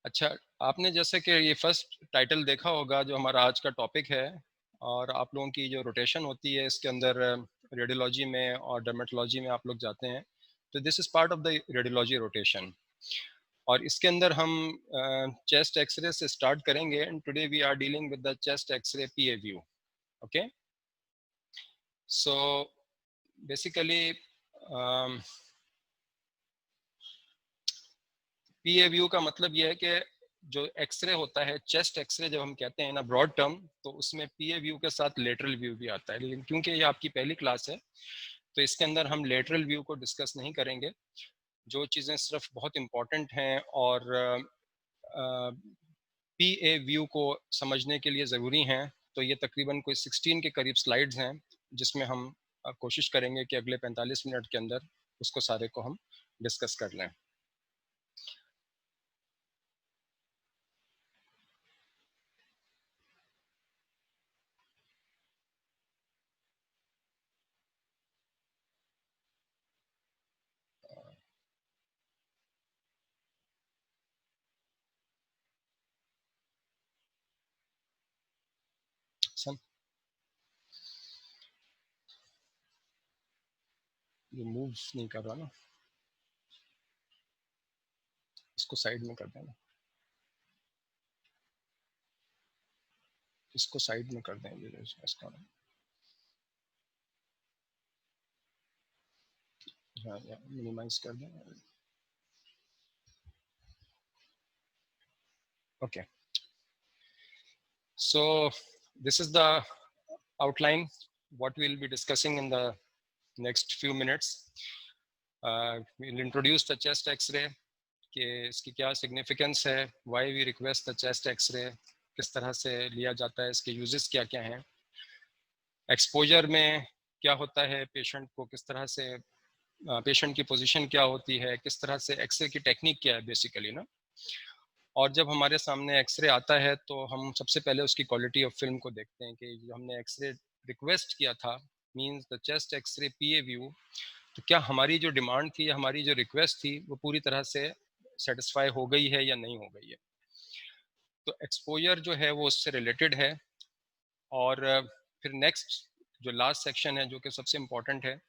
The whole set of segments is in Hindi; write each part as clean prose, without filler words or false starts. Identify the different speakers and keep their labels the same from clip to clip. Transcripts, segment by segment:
Speaker 1: अच्छा, आपने जैसे कि ये फर्स्ट टाइटल देखा होगा जो हमारा आज का टॉपिक है, और आप लोगों की जो रोटेशन होती है इसके अंदर रेडियोलॉजी में और डर्मेटोलॉजी में आप लोग जाते हैं, तो this is part of the radiology rotation. और इसके अंदर हम चेस्ट एक्सरे से स्टार्ट करेंगे, and today we are dealing with the chest X-ray PA view. Okay, so basically PA view का मतलब यह है कि जो एक्सरे होता है, चेस्ट एक्सरे जब हम कहते हैं ना ब्रॉड टर्म, तो उसमें पीए व्यू के साथ लेटरल व्यू भी आता है। लेकिन क्योंकि ये आपकी पहली क्लास है, तो इसके अंदर हम लेटरल व्यू को डिस्कस नहीं करेंगे। जो चीज़ें सिर्फ बहुत इंपॉर्टेंट हैं और पीए व्यू को समझने के लिए ज़रूरी हैं, तो ये तकरीबन कोई 16 के करीब स्लाइड्स हैं, जिसमें हम कोशिश करेंगे कि अगले 45 मिनट के अंदर उसको सारे को हम डिस्कस कर लें। सर, ये मूव नहीं कर रहा ना, इसको साइड में कर देना, इसको साइड में कर देंगे इसका। हाँ, मिनिमाइज कर दें। Okay, so this is the outline what we'll be discussing in the next few minutes. We'll introduce the chest x-ray, कि इसकी क्या सिग्निफिकेंस है, why we request the chest x-ray, किस तरह से लिया जाता है, इसके यूजेस क्या क्या हैं, एक्सपोजर में क्या होता है, पेशेंट को किस तरह से, पेशेंट की पोजीशन क्या होती है, किस तरह से एक्सरे की टेक्निक क्या है बेसिकली ना। और जब हमारे सामने एक्सरे आता है तो हम सबसे पहले उसकी क्वालिटी ऑफ फिल्म को देखते हैं कि जो हमने एक्सरे रिक्वेस्ट किया था, means the chest X-ray PA view, तो क्या हमारी जो डिमांड थी, हमारी जो रिक्वेस्ट थी, वो पूरी तरह से सेटिस्फाई हो गई है या नहीं हो गई है। तो एक्सपोजर जो है वो उससे रिलेटेड है। और फिर नेक्स्ट जो लास्ट सेक्शन है, जो कि सबसे इम्पोर्टेंट है,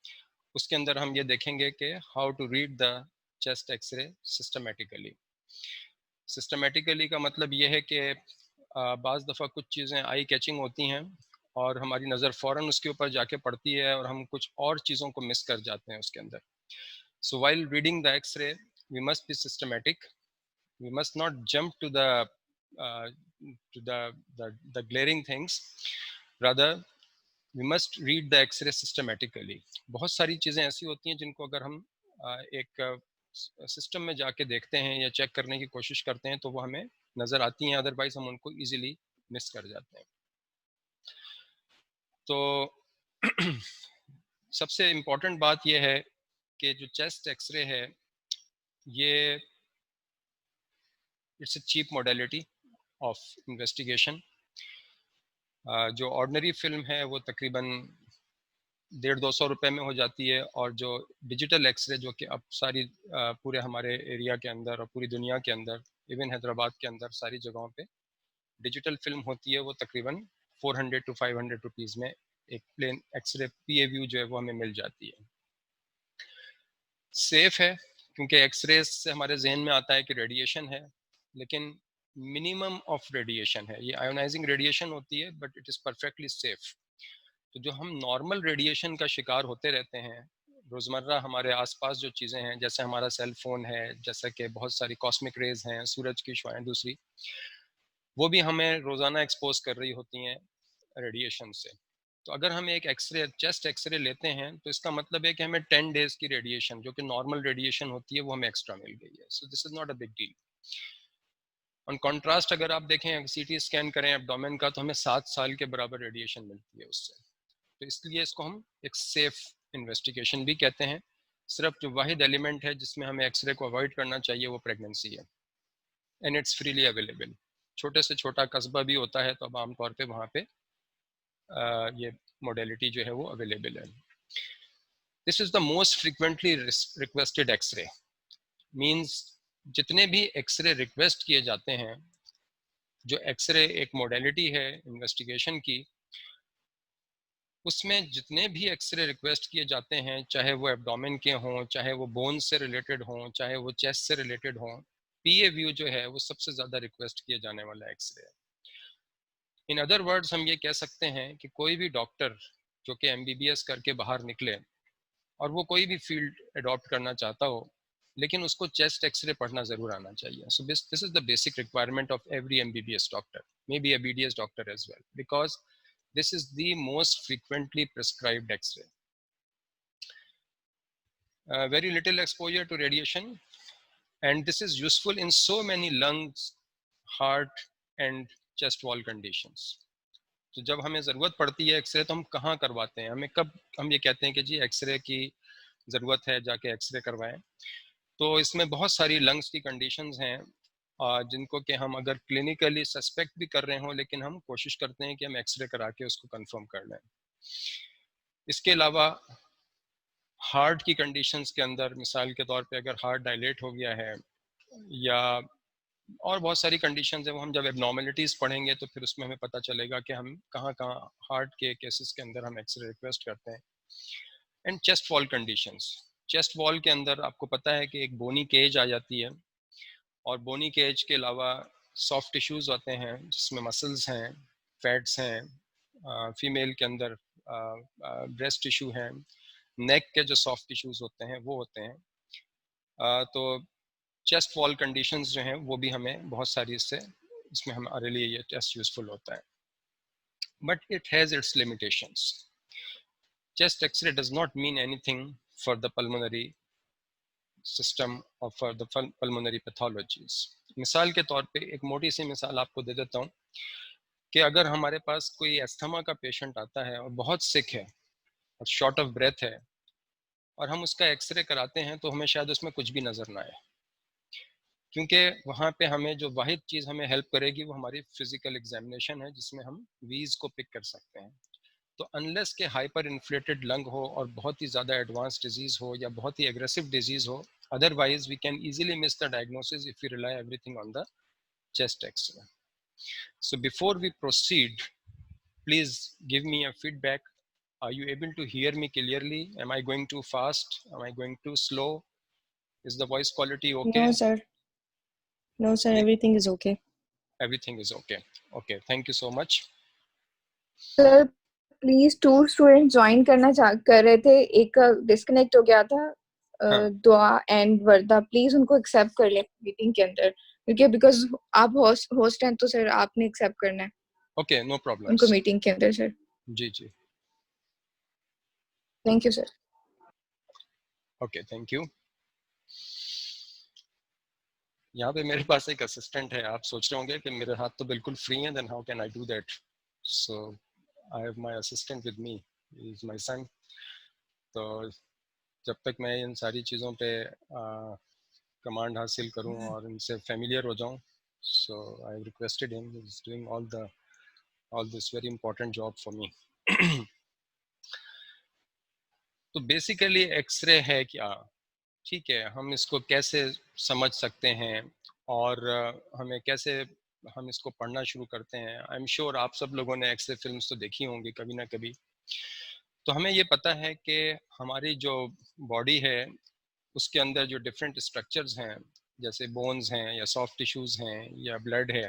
Speaker 1: उसके अंदर हम ये देखेंगे कि how to read the chest X-ray systematically. Systematically का मतलब ये है कि बाज़ दफ़ा कुछ चीज़ें आई कैचिंग होती हैं और हमारी नज़र फ़ौरन उसके ऊपर जाके पड़ती है और हम कुछ और चीज़ों को मिस कर जाते हैं उसके अंदर। So while reading the X-ray we must be systematic, we must not jump to the glaring things, rather we must read the X-ray systematically. बहुत सारी चीज़ें ऐसी होती हैं जिनको अगर हम एक सिस्टम में जाके देखते हैं या चेक करने की कोशिश करते हैं तो वो हमें नज़र आती हैं, अदरवाइज हम उनको इजीली मिस कर जाते हैं। तो सबसे इम्पोर्टेंट बात यह है कि जो चेस्ट एक्सरे है, ये it's a cheap modality of investigation. जो ऑर्डनरी फिल्म है वो तकरीबन 150-200 रुपये में हो जाती है, और जो डिजिटल एक्सरे जो कि अब सारी पूरे हमारे एरिया के अंदर और पूरी दुनिया के अंदर, इवन हैदराबाद के अंदर सारी जगहों पे डिजिटल फिल्म होती है, वो तकरीबन 400 to 500 रुपीज़ में एक प्लेन एक्सरे पीए व्यू जो है वो हमें मिल जाती है। सेफ है क्योंकि एक्सरे से हमारे जहन में आता है कि रेडिएशन है, लेकिन मिनिमम ऑफ रेडिएशन है। ये आयोनाइजिंग रेडिएशन होती है, but it is perfectly safe. तो जो हम नॉर्मल रेडिएशन का शिकार होते रहते हैं रोज़मर्रा, हमारे आसपास जो चीज़ें हैं, जैसे हमारा सेल फोन है, जैसे कि बहुत सारी कॉस्मिक रेज हैं, सूरज की शुआएं दूसरी, वो भी हमें रोज़ाना एक्सपोज कर रही होती हैं रेडिएशन से। तो अगर हम एक एक्सरे, चेस्ट एक्सरे लेते हैं, तो इसका मतलब है कि हमें 10 डेज की रेडिएशन, जो कि नॉर्मल रेडिएशन होती है, वो हमें एक्स्ट्रा मिल गई है। So this is not a big deal. On contrast अगर आप देखें, सीटी स्कैन करें एब्डोमेन का, तो हमें 7 साल के बराबर रेडिएशन मिलती है उससे। तो इसलिए इसको हम एक सेफ इन्वेस्टिगेशन भी कहते हैं। सिर्फ जो वाहिद एलिमेंट है जिसमें हमें एक्सरे को अवॉइड करना चाहिए वो प्रेगनेंसी है, एंड इट्स फ्रीली अवेलेबल। छोटे से छोटा कस्बा भी होता है तो अब आमतौर पे वहाँ पे ये मोडेलिटी जो है वो अवेलेबल है। This is the most frequently requested x-ray, means जितने भी एक्सरे रिक्वेस्ट किए जाते हैं, जो एक्सरे एक मोडेलिटी है इन्वेस्टिगेशन की, उसमें जितने भी एक्सरे रिक्वेस्ट किए जाते हैं, चाहे वो एब्डोमेन के हों, चाहे वो बोन से रिलेटेड हों, चाहे वो चेस्ट से रिलेटेड हों, पीए व्यू जो है वो सबसे ज़्यादा रिक्वेस्ट किए जाने वाला एक्सरे है। इन अदर वर्ड्स हम ये कह सकते हैं कि कोई भी डॉक्टर जो कि एमबीबीएस करके बाहर निकले और वो कोई भी फील्ड अडॉप्ट करना चाहता हो, लेकिन उसको चेस्ट एक्सरे पढ़ना ज़रूर आना चाहिए. सो this is the basic requirement of every MBBS doctor, may be a BDS doctor as well, because this is the most frequently prescribed X-ray. Very little exposure to radiation, and this is useful in so many lungs, heart and chest wall conditions. तो जब हमें ज़रूरत पड़ती है एक्सरे तो हम कहाँ करवाते हैं, हमें कब हम ये कहते हैं कि जी एक्सरे की ज़रूरत है, जाके एक्सरे करवाएं. तो इसमें बहुत सारी लंग्स की कंडीशंस हैं जिनको कि हम अगर क्लिनिकली सस्पेक्ट भी कर रहे हों, लेकिन हम कोशिश करते हैं कि हम एक्सरे करा के उसको कंफर्म कर लें. इसके अलावा हार्ट की कंडीशंस के अंदर, मिसाल के तौर पे अगर हार्ट डायलेट हो गया है, या और बहुत सारी कंडीशंस हैं, वो हम जब एबनॉर्मलिटीज़ पढ़ेंगे तो फिर उसमें हमें पता चलेगा कि हम कहाँ कहाँ हार्ट के केसेस के अंदर हम एक्सरे रिक्वेस्ट करते हैं. And chest wall conditions, chest wall के अंदर आपको पता है कि एक बोनी केज आ जाती है, और बोनी केज के अलावा सॉफ्ट टिश्यूज़ होते हैं जिसमें मसल्स हैं, फैट्स हैं, फीमेल के अंदर ब्रेस्ट टिश्यू हैं, नेक के जो सॉफ्ट टिश्यूज़ होते हैं वो होते हैं. तो चेस्ट वॉल कंडीशंस जो हैं वो भी हमें बहुत सारी इसमें हमारे लिए ये टेस्ट यूज़फुल होता है. But it has its limitations. Chest x-ray does not mean anything for the pulmonary system और फॉर द पल्मोनरी पैथोलॉजीज. मिसाल के तौर पे एक मोटी सी मिसाल आपको दे देता हूँ कि अगर हमारे पास कोई अस्थमा का पेशेंट आता है और बहुत सिक है और शॉर्ट ऑफ ब्रेथ है, और हम उसका एक्सरे कराते हैं तो हमें शायद उसमें कुछ भी नज़र ना आए, क्योंकि वहाँ पे हमें जो वाहिद चीज़ हमें हेल्प करेगी वो हमारी फिजिकल एग्जामिनेशन है, जिसमें हम वीज को पिक कर सकते हैं. तो अनलेस के हाइपर इन्फ्लेटेड लंग हो और बहुत ही ज़्यादा एडवांस डिजीज़ हो या बहुत ही एग्रेसिव डिजीज़ हो, otherwise we can easily miss the diagnosis if we rely everything on the chest x-ray. So before we proceed, please give me a feedback. Are you able to hear me clearly? Am I going too fast? Am I going too slow? Is the voice quality okay?
Speaker 2: No, sir. No, sir. Everything is okay.
Speaker 1: Everything is okay. Okay, thank you so much.
Speaker 2: Sir please 2 student join कर रहे थे, एक का डिस्कनेक्ट हो गया था.
Speaker 1: हाँ.
Speaker 2: दुआ एंड वर्दा, प्लीज उनको एक्सेप्ट कर ले मीटिंग के अंदर, क्योंकि बिकॉज आप होस्ट हैं तो सर आपने एक्सेप्ट करना है.
Speaker 1: Okay, no problems.
Speaker 2: उनको मीटिंग के अंदर सर.
Speaker 1: जी जी.
Speaker 2: Thank you sir.
Speaker 1: Okay, thank you. यहाँ पे मेरे पास एक असिस्टेंट है. आप सोच रहे होंगे कि मेरे हाथ तो बिल्कुल फ्री हैं, then how can I do that. So I have my assistant with me, he is my son. तो जब तक मैं इन सारी चीज़ों पे कमांड हासिल करूं और इनसे फेमिलियर हो जाऊं, so I requested him, he is doing all this very important job for me. तो बेसिकली एक्सरे है क्या, ठीक है, हम इसको कैसे समझ सकते हैं और हमें कैसे हम इसको पढ़ना शुरू करते हैं. आई एम श्योर आप सब लोगों ने एक्सरे फिल्म्स तो देखी होंगी कभी ना कभी. तो हमें ये पता है कि हमारी जो बॉडी है उसके अंदर जो डिफरेंट स्ट्रक्चर्स हैं, जैसे बोन्स हैं या सॉफ्ट टिश्यूज़ हैं या ब्लड है,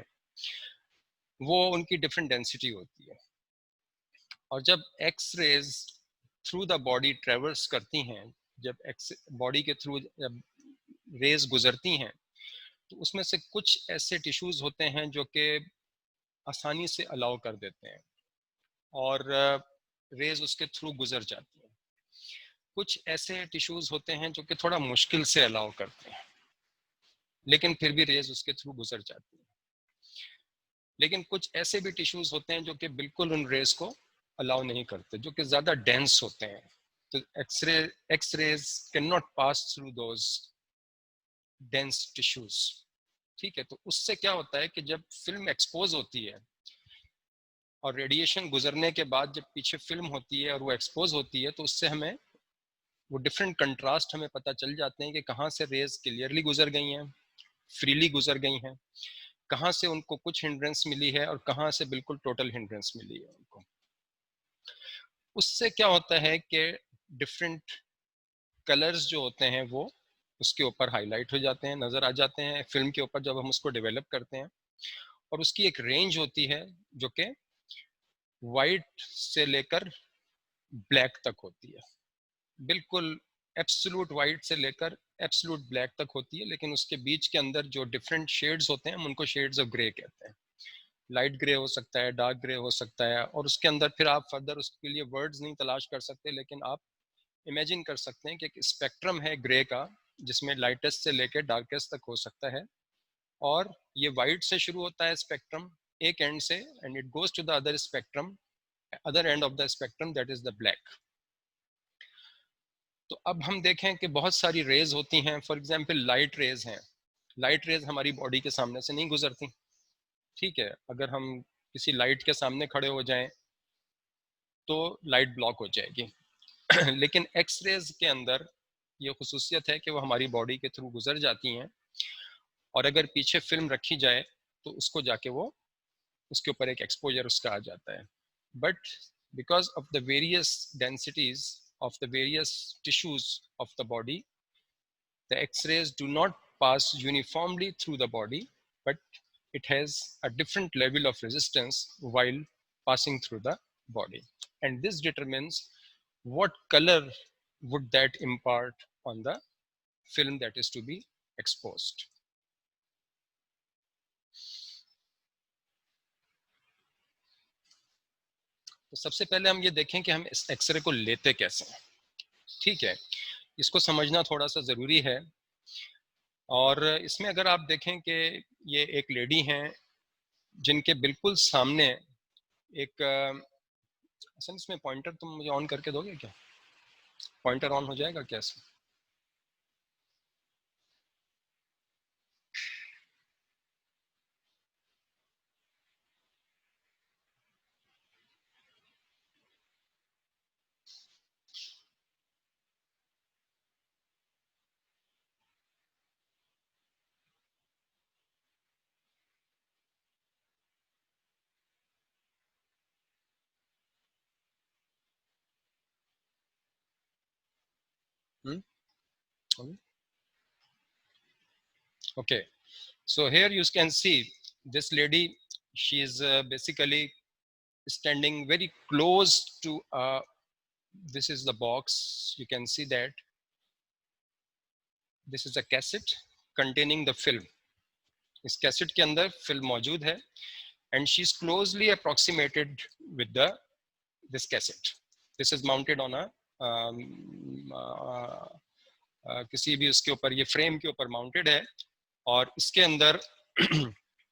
Speaker 1: वो उनकी डिफरेंट डेंसिटी होती है. और जब x-rays through the body traverse करती हैं, जब बॉडी के थ्रू जब रेज गुजरती हैं, तो उसमें से कुछ ऐसे टिश्यूज़ होते हैं जो कि आसानी से अलाउ कर देते हैं और रेज उसके थ्रू गुजर जाती हैं. कुछ ऐसे टिश्यूज़ होते हैं जो कि थोड़ा मुश्किल से अलाउ करते हैं, लेकिन फिर भी रेज उसके थ्रू गुजर जाती है. लेकिन कुछ ऐसे भी टिश्यूज़ होते हैं जो कि बिल्कुल उन रेज को अलाउ नहीं करते, जो कि ज़्यादा डेंस होते हैं. तो x raise can not pass through those dense tissues. ठीक है, तो उससे क्या होता है कि जब फिल्म एक्सपोज होती है और रेडिएशन गुजरने के बाद जब पीछे फिल्म होती है और वो एक्सपोज होती है, तो उससे हमें वो डिफरेंट कंट्रास्ट हमें पता चल जाते हैं कि कहाँ से रेज क्लियरली गुजर गई हैं फ्रीली गुजर गई हैं, कहाँ से उनको कुछ हिंड्रेंस मिली है और कहाँ से बिल्कुल टोटल हिंड्रेंस मिली है उनको। उससे क्या होता है कि डिफरेंट कलर्स जो होते हैं वो उसके ऊपर हाईलाइट हो जाते हैं, नज़र आ जाते हैं फिल्म के ऊपर जब हम उसको डेवलप करते हैं। और उसकी एक रेंज होती है जो कि वाइट से लेकर ब्लैक तक होती है, बिल्कुल एब्सोल्यूट वाइट से लेकर एब्सोल्यूट ब्लैक तक होती है, लेकिन उसके बीच के अंदर जो डिफरेंट शेड्स होते हैं हम उनको शेड्स ऑफ ग्रे कहते हैं। लाइट ग्रे हो सकता है, डार्क ग्रे हो सकता है, और उसके अंदर फिर आप फर्दर उसके लिए वर्ड्स नहीं तलाश कर सकते, लेकिन आप इमेजिन कर सकते हैं कि एक स्पेक्ट्रम है ग्रे का जिसमें लाइटेस्ट से लेकर डार्केस्ट तक हो सकता है, और ये वाइट से शुरू होता है स्पेक्ट्रम एक एंड से, and it goes to the other spectrum, other end of the spectrum, that is the black. तो अब हम देखें कि बहुत सारी रेज होती हैं, फॉर एग्जांपल लाइट रेज हैं। लाइट रेज हमारी बॉडी के सामने से नहीं गुजरती, ठीक है, अगर हम किसी लाइट के सामने खड़े हो जाएं तो लाइट ब्लॉक हो जाएगी लेकिन एक्स रेज के अंदर ये खुसूसियत है कि वो हमारी बॉडी के थ्रू गुजर जाती हैं, और अगर पीछे फिल्म रखी जाए तो उसको जाके वो उसके ऊपर एक एक्सपोजर उसका आ जाता है। But because of the various densities of the various tissues of the body, the X-rays do not pass uniformly through the body, but it has a different level of resistance while passing through the body. And this determines what color would that impart on the film that is to be exposed. तो सबसे पहले हम ये देखें कि हम इस एक्सरे को लेते कैसे हैं, ठीक है, इसको समझना थोड़ा सा ज़रूरी है। और इसमें अगर आप देखें कि ये एक लेडी हैं जिनके बिल्कुल सामने एक असल इसमें पॉइंटर तुम मुझे ऑन करके दोगे क्या, पॉइंटर ऑन हो जाएगा क्या इसमें? Okay, so here you can see this lady, she is basically standing very close to this is the box, you can see that this is a cassette containing the film. इस कैसेट के अंदर फिल्म मौजूद है, and she is closely approximated with the this cassette. This is mounted on a किसी भी उसके ऊपर, ये फ्रेम के ऊपर माउंटेड है, और इसके अंदर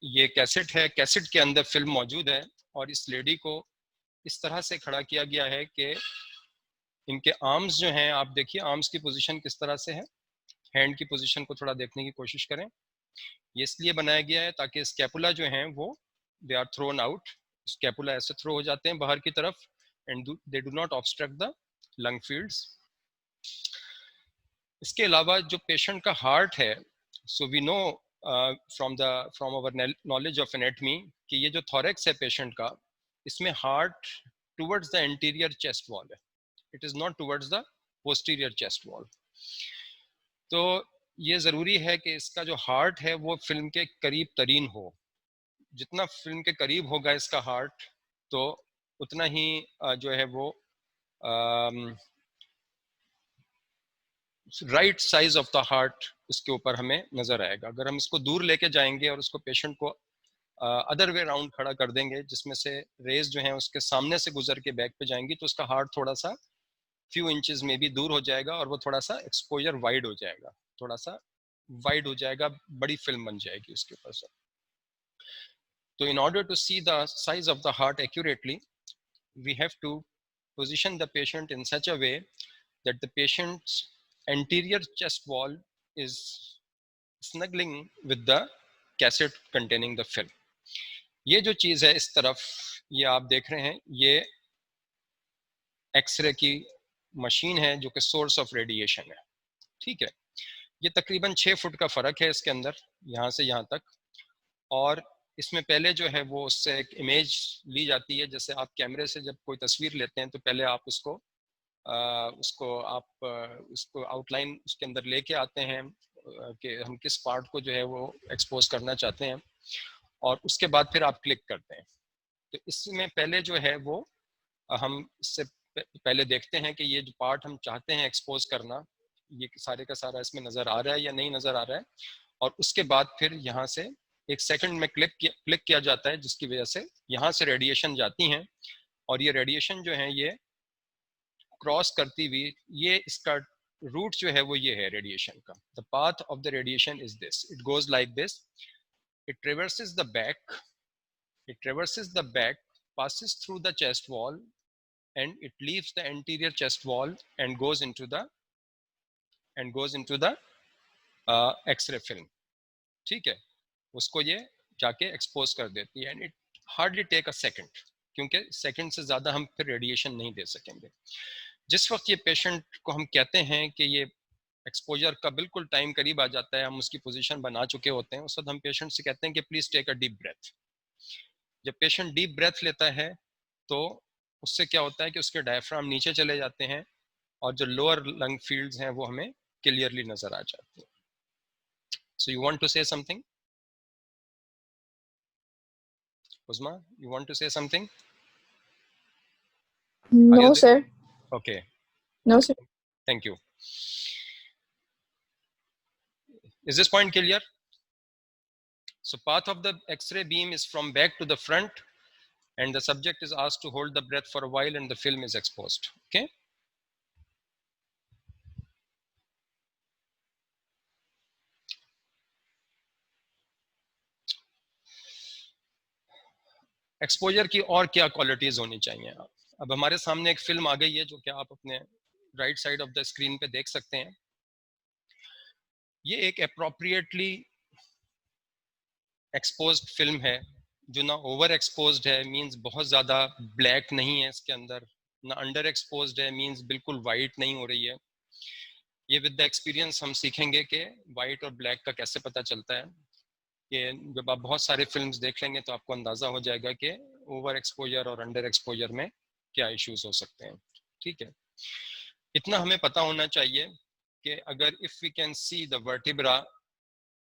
Speaker 1: ये कैसेट है, कैसेट के अंदर फिल्म मौजूद है, और इस लेडी को इस तरह से खड़ा किया गया है कि इनके आर्म्स जो हैं, आप देखिए आर्म्स की पोजीशन किस तरह से है, हैंड की पोजीशन को थोड़ा देखने की कोशिश करें। ये इसलिए बनाया गया है ताकि स्कैपुला जो हैं वो they are thrown out, scapula ऐसे थ्रो हो जाते हैं बाहर की तरफ, and they do not obstruct the lung fields. इसके अलावा जो पेशेंट का हार्ट है, so we know from our knowledge of anatomy कि ये जो थॉरेक्स है पेशेंट का, इसमें heart towards the anterior chest wall है, it is not towards the posterior chest wall. तो ये ज़रूरी है कि इसका जो हार्ट है वो फिल्म के करीब तरीन हो, जितना फिल्म के करीब होगा इसका हार्ट तो उतना ही जो है वो right size of the heart उसके ऊपर हमें नजर आएगा। अगर हम इसको दूर लेके जाएंगे और उसको पेशेंट को अदर वे राउंड खड़ा कर देंगे जिसमें से रेज जो है उसके सामने से गुजर के बैक पे जाएंगी, तो उसका हार्ट थोड़ा सा फ्यू इंचेस में भी दूर हो जाएगा और वो थोड़ा सा एक्सपोजर वाइड हो जाएगा, थोड़ा सा वाइड हो जाएगा, बड़ी फिल्म बन जाएगी उसके ऊपर से। तो in order to see the size of the heart accurately, we have to position the patient in such a way that the patient's anterior chest wall is snuggling with the cassette containing the film. ये जो चीज़ है इस तरफ, ये आप देख रहे हैं, ये एक्सरे की मशीन है जो कि सोर्स ऑफ रेडिएशन है, ठीक है। ये तकरीबन 6 फुट का फ़र्क है इसके अंदर, यहाँ से यहाँ तक। और इसमें पहले जो है वो उससे एक इमेज ली जाती है, जैसे आप कैमरे से जब कोई तस्वीर लेते हैं तो पहले आप उसको उसको आउटलाइन उसके अंदर लेके आते हैं कि हम किस पार्ट को जो है वो एक्सपोज करना चाहते हैं, और उसके बाद फिर आप क्लिक करते हैं। तो इसमें पहले जो है वो हम इससे पहले देखते हैं कि ये जो पार्ट हम चाहते हैं एक्सपोज करना, ये सारे का सारा इसमें नज़र आ रहा है या नहीं नज़र आ रहा है। और उसके बाद फिर यहाँ से 1 सेकंड में क्लिक किया जाता है, जिसकी वजह से यहाँ से रेडिएशन जाती हैं, और ये रेडिएशन जो है ये क्रॉस करती हुई, ये इसका रूट जो है वो ये है रेडिएशन का। The path of the radiation is this, it goes like this, it traverses the back, it traverses the back, passes through the chest wall, and it leaves the anterior chest wall and goes into the X-ray film. ठीक है, उसको ये जाके एक्सपोज कर देती है, and it hardly take a second, क्योंकि सेकंड से ज़्यादा हम फिर रेडिएशन नहीं दे सकेंगे। जिस वक्त ये पेशेंट को हम कहते हैं कि ये एक्सपोजर का बिल्कुल टाइम करीब आ जाता है, हम उसकी पोजीशन बना चुके होते हैं, उस वक्त हम पेशेंट से कहते हैं कि please take a deep breath. जब पेशेंट डीप ब्रेथ लेता है तो उससे क्या होता है कि उसके डायफ्राम नीचे चले जाते हैं, और जो लोअर लंग फील्ड्स हैं वो हमें क्लियरली नजर आ जाती हैं। So you want to say something Usma, you want to say something?
Speaker 2: No, sir.
Speaker 1: Okay,
Speaker 2: No, sir.
Speaker 1: thank you. Is this point clear? So path of the X-ray beam is from back to the front, and the subject is asked to hold the breath for a while, and the film is exposed. Okay. Exposure की और क्या क्वालिटीज होनी चाहिए? अब हमारे सामने एक फिल्म आ गई है जो कि आप अपने right side of the screen पे देख सकते हैं। ये एक अप्रोप्रिएटली एक्सपोज्ड फिल्म है, जो ना ओवर एक्सपोज्ड है, मींस बहुत ज़्यादा ब्लैक नहीं है इसके अंदर, ना अंडर एक्सपोज्ड है, मींस बिल्कुल वाइट नहीं हो रही है। ये विद द एक्सपीरियंस हम सीखेंगे कि वाइट और ब्लैक का कैसे पता चलता है। कि जब आप बहुत सारे फिल्म्स देख लेंगे तो आपको अंदाज़ा हो जाएगा कि ओवर एक्सपोजर और अंडर एक्सपोजर में क्या इश्यूज हो सकते हैं। ठीक है, इतना हमें पता होना चाहिए कि अगर if we can see the vertebra,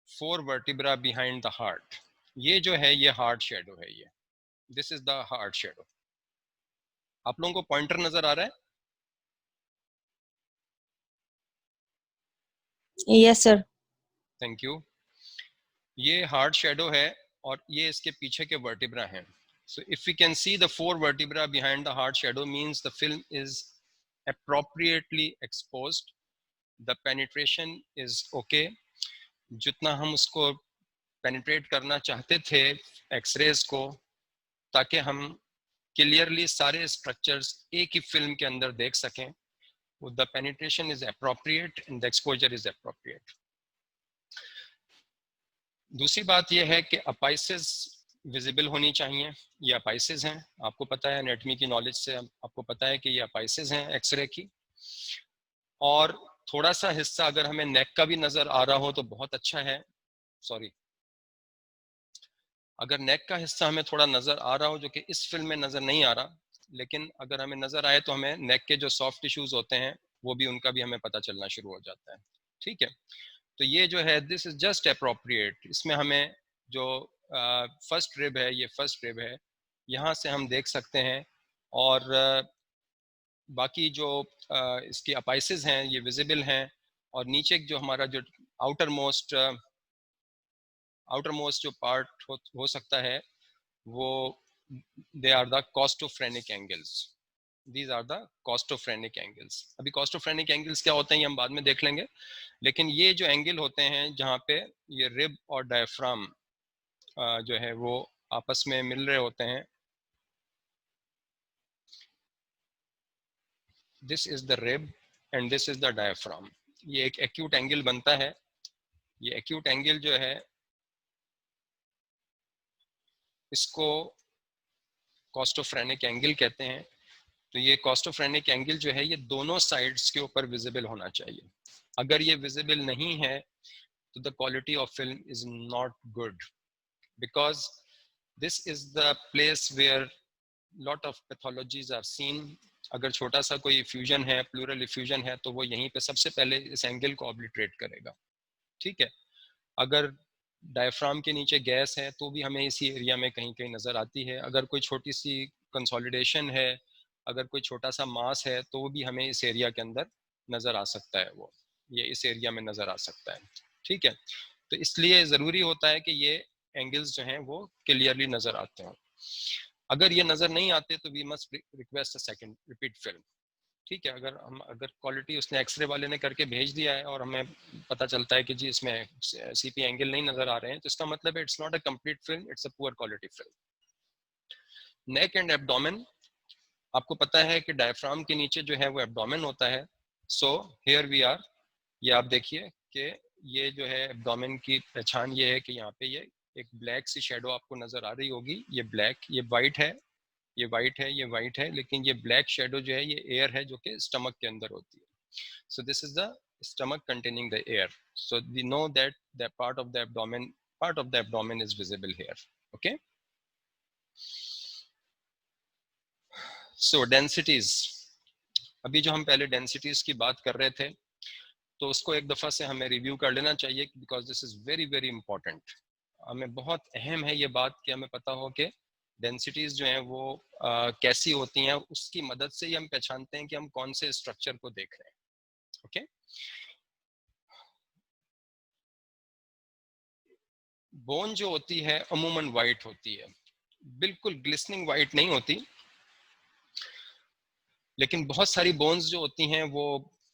Speaker 1: 4 vertebra behind the heart, ये जो है ये हार्ट शेडो है, ये this is the heart shadow. आप लोगों को पॉइंटर नजर आ रहा है?
Speaker 3: Yes sir.
Speaker 1: Thank you. ये हार्ट शेडो है और ये इसके पीछे के वर्टिब्रा हैं। So if we can see the 4 vertebra behind the heart shadow, means the film is appropriately exposed. The penetration is okay. जितना हम उसको पेनिट्रेट करना चाहते थे एक्सरेज को, ताकि हम क्लियरली सारे स्ट्रक्चर्स एक ही फिल्म के अंदर देख सकें, the penetration is appropriate and the exposure is appropriate. दूसरी बात यह है कि अपाइसिस विजिबल होनी चाहिए। ये अपाइसिस हैं, आपको पता है एनाटॉमी की नॉलेज से आपको पता है कि ये अपाइसिस हैं एक्सरे की। और थोड़ा सा हिस्सा अगर हमें नेक का भी नजर आ रहा हो तो बहुत अच्छा है। सॉरी, अगर नेक का हिस्सा हमें थोड़ा नजर आ रहा हो, जो कि इस फिल्म में नजर नहीं आ रहा, लेकिन अगर हमें नजर आए तो हमें नेक के जो सॉफ्ट टिश्यूज होते हैं वो भी, उनका भी हमें पता चलना शुरू हो जाता है। ठीक है, तो ये जो है दिस इज जस्ट अप्रोप्रिएट। इसमें हमें जो फर्स्ट रिब है, ये फर्स्ट रिब है, यहाँ से हम देख सकते हैं। और बाकी जो इसकी अपाइसिस हैं ये विजिबल हैं। और नीचे जो हमारा जो आउटर मोस्ट जो पार्ट हो सकता है वो, they are the costophrenic angles. These are the costophrenic angles. अभी कॉस्टोफ्रेनिक एंगल्स क्या होते हैं ये हम बाद में देख लेंगे, लेकिन ये जो एंगल होते हैं जहाँ पे ये रिब और डायफ्राम जो है वो आपस में मिल रहे होते हैं, this is the rib end this is the diaphragm. ये एक एक्यूट एंगल बनता है। ये एक्यूट एंगल जो है इसको कॉस्टोफ्रेनिक एंगल कहते हैं। तो ये कॉस्टोफ्रेनिक एंगल जो है ये दोनों साइड्स के ऊपर विजिबल होना चाहिए। अगर ये विजिबल नहीं है तो the quality of film is not good, because this is the place where lot of pathologies are seen. अगर छोटा सा कोई इफ्यूजन है, प्लूरल इफ्यूजन है, तो वो यहीं पे सबसे पहले इस एंगल को ऑब्लिटरेट करेगा, ठीक है। अगर डायफ्राम के नीचे गैस है तो भी हमें इसी एरिया में कहीं कहीं नज़र आती है। अगर कोई छोटी सी कंसोलिडेशन है, अगर कोई छोटा सा मास है, तो वो भी हमें इस एरिया के अंदर नज़र आ सकता है, वो ये इस एरिया में नज़र आ सकता है, ठीक है। तो इसलिए ज़रूरी होता है कि ये एंगल्स जो हैं वो क्लियरली नज़र आते हैं। अगर ये नज़र नहीं आते तो we must request a second repeat film, ठीक है। अगर क्वालिटी उसने एक्सरे वाले ने करके भेज दिया है और हमें पता चलता है कि जी इसमें सीपी एंगल नहीं नजर आ रहे हैं, तो इसका मतलब है it's not a complete film, it's a poor quality film. Neck and abdomen, आपको पता है कि डायफ्राम के नीचे जो है वो एब्डोमेन होता है। सो हियर वी आर, ये आप देखिए कि ये जो है एब्डोमेन की पहचान ये है कि यहाँ पे ये एक ब्लैक सी शेडो आपको नजर आ रही होगी। ये ब्लैक, ये वाइट है, ये वाइट है, ये वाइट है, लेकिन ये ब्लैक शेडो जो है ये एयर है जो कि स्टमक के अंदर होती है। So this is the stomach containing the air. So we know that that part of the abdomen is visible here. Okay. So densities. अभी जो हम पहले densities की बात कर रहे थे, तो उसको एक दफा से हमें रिव्यू कर लेना चाहिए, because this is very very important. हमें बहुत अहम है ये बात कि हमें पता हो कि डेंसिटीज जो हैं वो कैसी होती हैं, उसकी मदद से ही हम पहचानते हैं कि हम कौन से स्ट्रक्चर को देख रहे हैं। Okay okay? बोन जो होती है अमूमन वाइट होती है, बिल्कुल ग्लिसनिंग वाइट नहीं होती, लेकिन बहुत सारी बोन्स जो होती हैं वो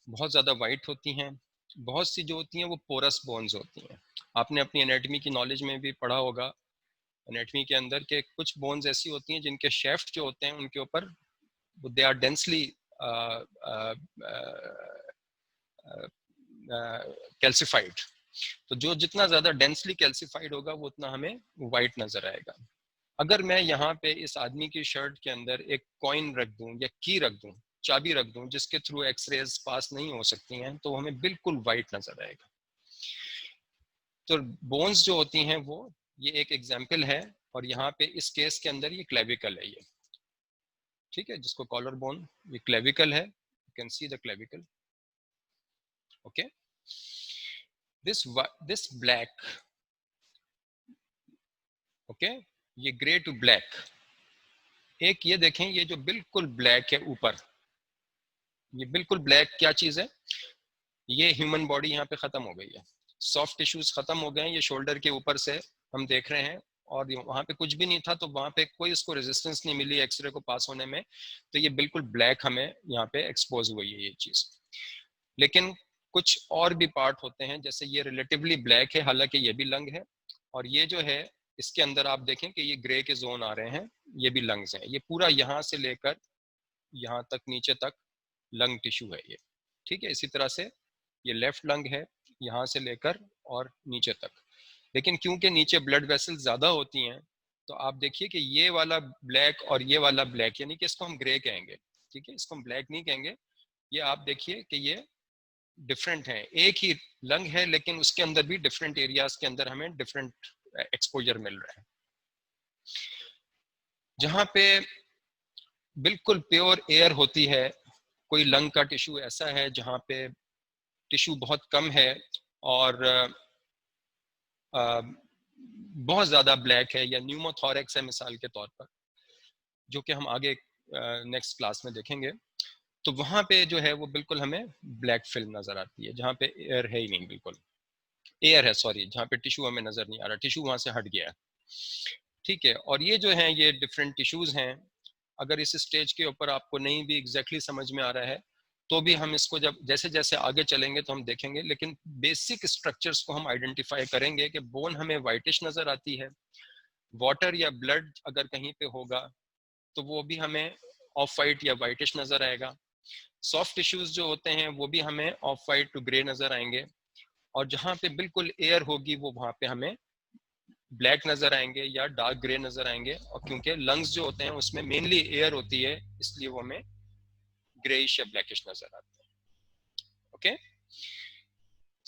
Speaker 1: बहुत ज़्यादा वाइट होती हैं। बहुत सी जो होती हैं वो पोरस बोन्स होती हैं। आपने अपनी एनाटमी की नॉलेज में भी पढ़ा होगा, एनाटमी के अंदर के कुछ बोन्स ऐसी होती हैं जिनके शेफ्ट जो होते हैं उनके ऊपर दे आर डेंसली कैल्सिफाइड। तो जो जितना ज़्यादा डेंसली कैल्सिफाइड होगा वो उतना हमें वाइट नज़र आएगा। अगर मैं यहाँ पे इस आदमी की शर्ट के अंदर एक कॉइन रख दूं या की रख दूं, चाबी रख दूं, जिसके थ्रू एक्सरेज पास नहीं हो सकती हैं, तो हमें बिल्कुल वाइट नजर आएगा। तो बोन्स जो होती हैं वो ये एक एग्जाम्पल है, और यहाँ पे इस केस के अंदर ये क्लेविकल है, ये ठीक है, जिसको कॉलर बोन, ये क्लेविकल है, you can see the clavicle. Okay, this black, okay, ये ग्रे टू ब्लैक, एक ये देखें, ये जो बिल्कुल ब्लैक है ऊपर, ये बिल्कुल ब्लैक क्या चीज है, ये ह्यूमन बॉडी यहाँ पे खत्म हो गई है, सॉफ्ट टिश्यूज खत्म हो गए हैं, ये शोल्डर के ऊपर से हम देख रहे हैं, और वहां पे कुछ भी नहीं था, तो वहां पे कोई इसको रेजिस्टेंस नहीं मिली एक्सरे को पास होने में, तो ये बिल्कुल ब्लैक हमें यहाँ पे एक्सपोज हुई है ये चीज। लेकिन कुछ और भी पार्ट होते हैं, जैसे ये रिलेटिवली ब्लैक है, हालांकि ये भी लंग है, और ये जो है इसके अंदर आप देखें कि ये ग्रे के जोन आ रहे हैं, ये भी लंग्स हैं, ये पूरा यहाँ से लेकर यहाँ तक नीचे तक लंग टिश्यू है ये, ठीक है। इसी तरह से ये लेफ्ट लंग है, यहाँ से लेकर और नीचे तक। लेकिन क्योंकि नीचे ब्लड वेसल ज्यादा होती हैं, तो आप देखिए कि ये वाला ब्लैक और ये वाला ब्लैक, यानी कि इसको हम ग्रे कहेंगे, ठीक है, इसको हम ब्लैक नहीं कहेंगे। ये आप देखिए कि ये डिफरेंट है, एक ही लंग है लेकिन उसके अंदर भी डिफरेंट एरियाज के अंदर हमें डिफरेंट एक्सपोजर मिल रहा है। जहाँ पे बिल्कुल प्योर एयर होती है, कोई लंग का टिश्यू ऐसा है जहाँ पे टिश्यू बहुत कम है और बहुत ज़्यादा ब्लैक है, या न्यूमोथोरेक्स है मिसाल के तौर पर, जो कि हम आगे नेक्स्ट क्लास में देखेंगे, तो वहाँ पे जो है वो बिल्कुल हमें ब्लैक फिल्म नज़र आती है, जहाँ पे एयर है ही नहीं, बिल्कुल एयर है, सॉरी, जहाँ पे टिश्यू हमें नज़र नहीं आ रहा, टिश्यू वहाँ से हट गया है, ठीक है। और ये जो हैं ये डिफरेंट टिश्यूज़ हैं, अगर इस स्टेज के ऊपर आपको नहीं भी एग्जैक्टली समझ में आ रहा है, तो भी हम इसको जब जैसे जैसे आगे चलेंगे तो हम देखेंगे, लेकिन बेसिक स्ट्रक्चर्स को हम आइडेंटिफाई करेंगे कि बोन हमें वाइटिश नजर आती है, वाटर या ब्लड अगर कहीं पे होगा तो वो भी हमें ऑफ वाइट या वाइटिश नजर आएगा। सॉफ्ट टिश्यूज जो होते हैं वो भी हमें ऑफ वाइट टू ग्रे नजर आएंगे, और जहाँ पे बिल्कुल एयर होगी वो वहाँ पे हमें ब्लैक नजर आएंगे या डार्क ग्रे नजर आएंगे, और क्योंकि लंग्स जो होते हैं उसमें मेनली एयर होती है, इसलिए वो हमें ग्रेइश या ब्लैकिश नजर आते हैं। Okay,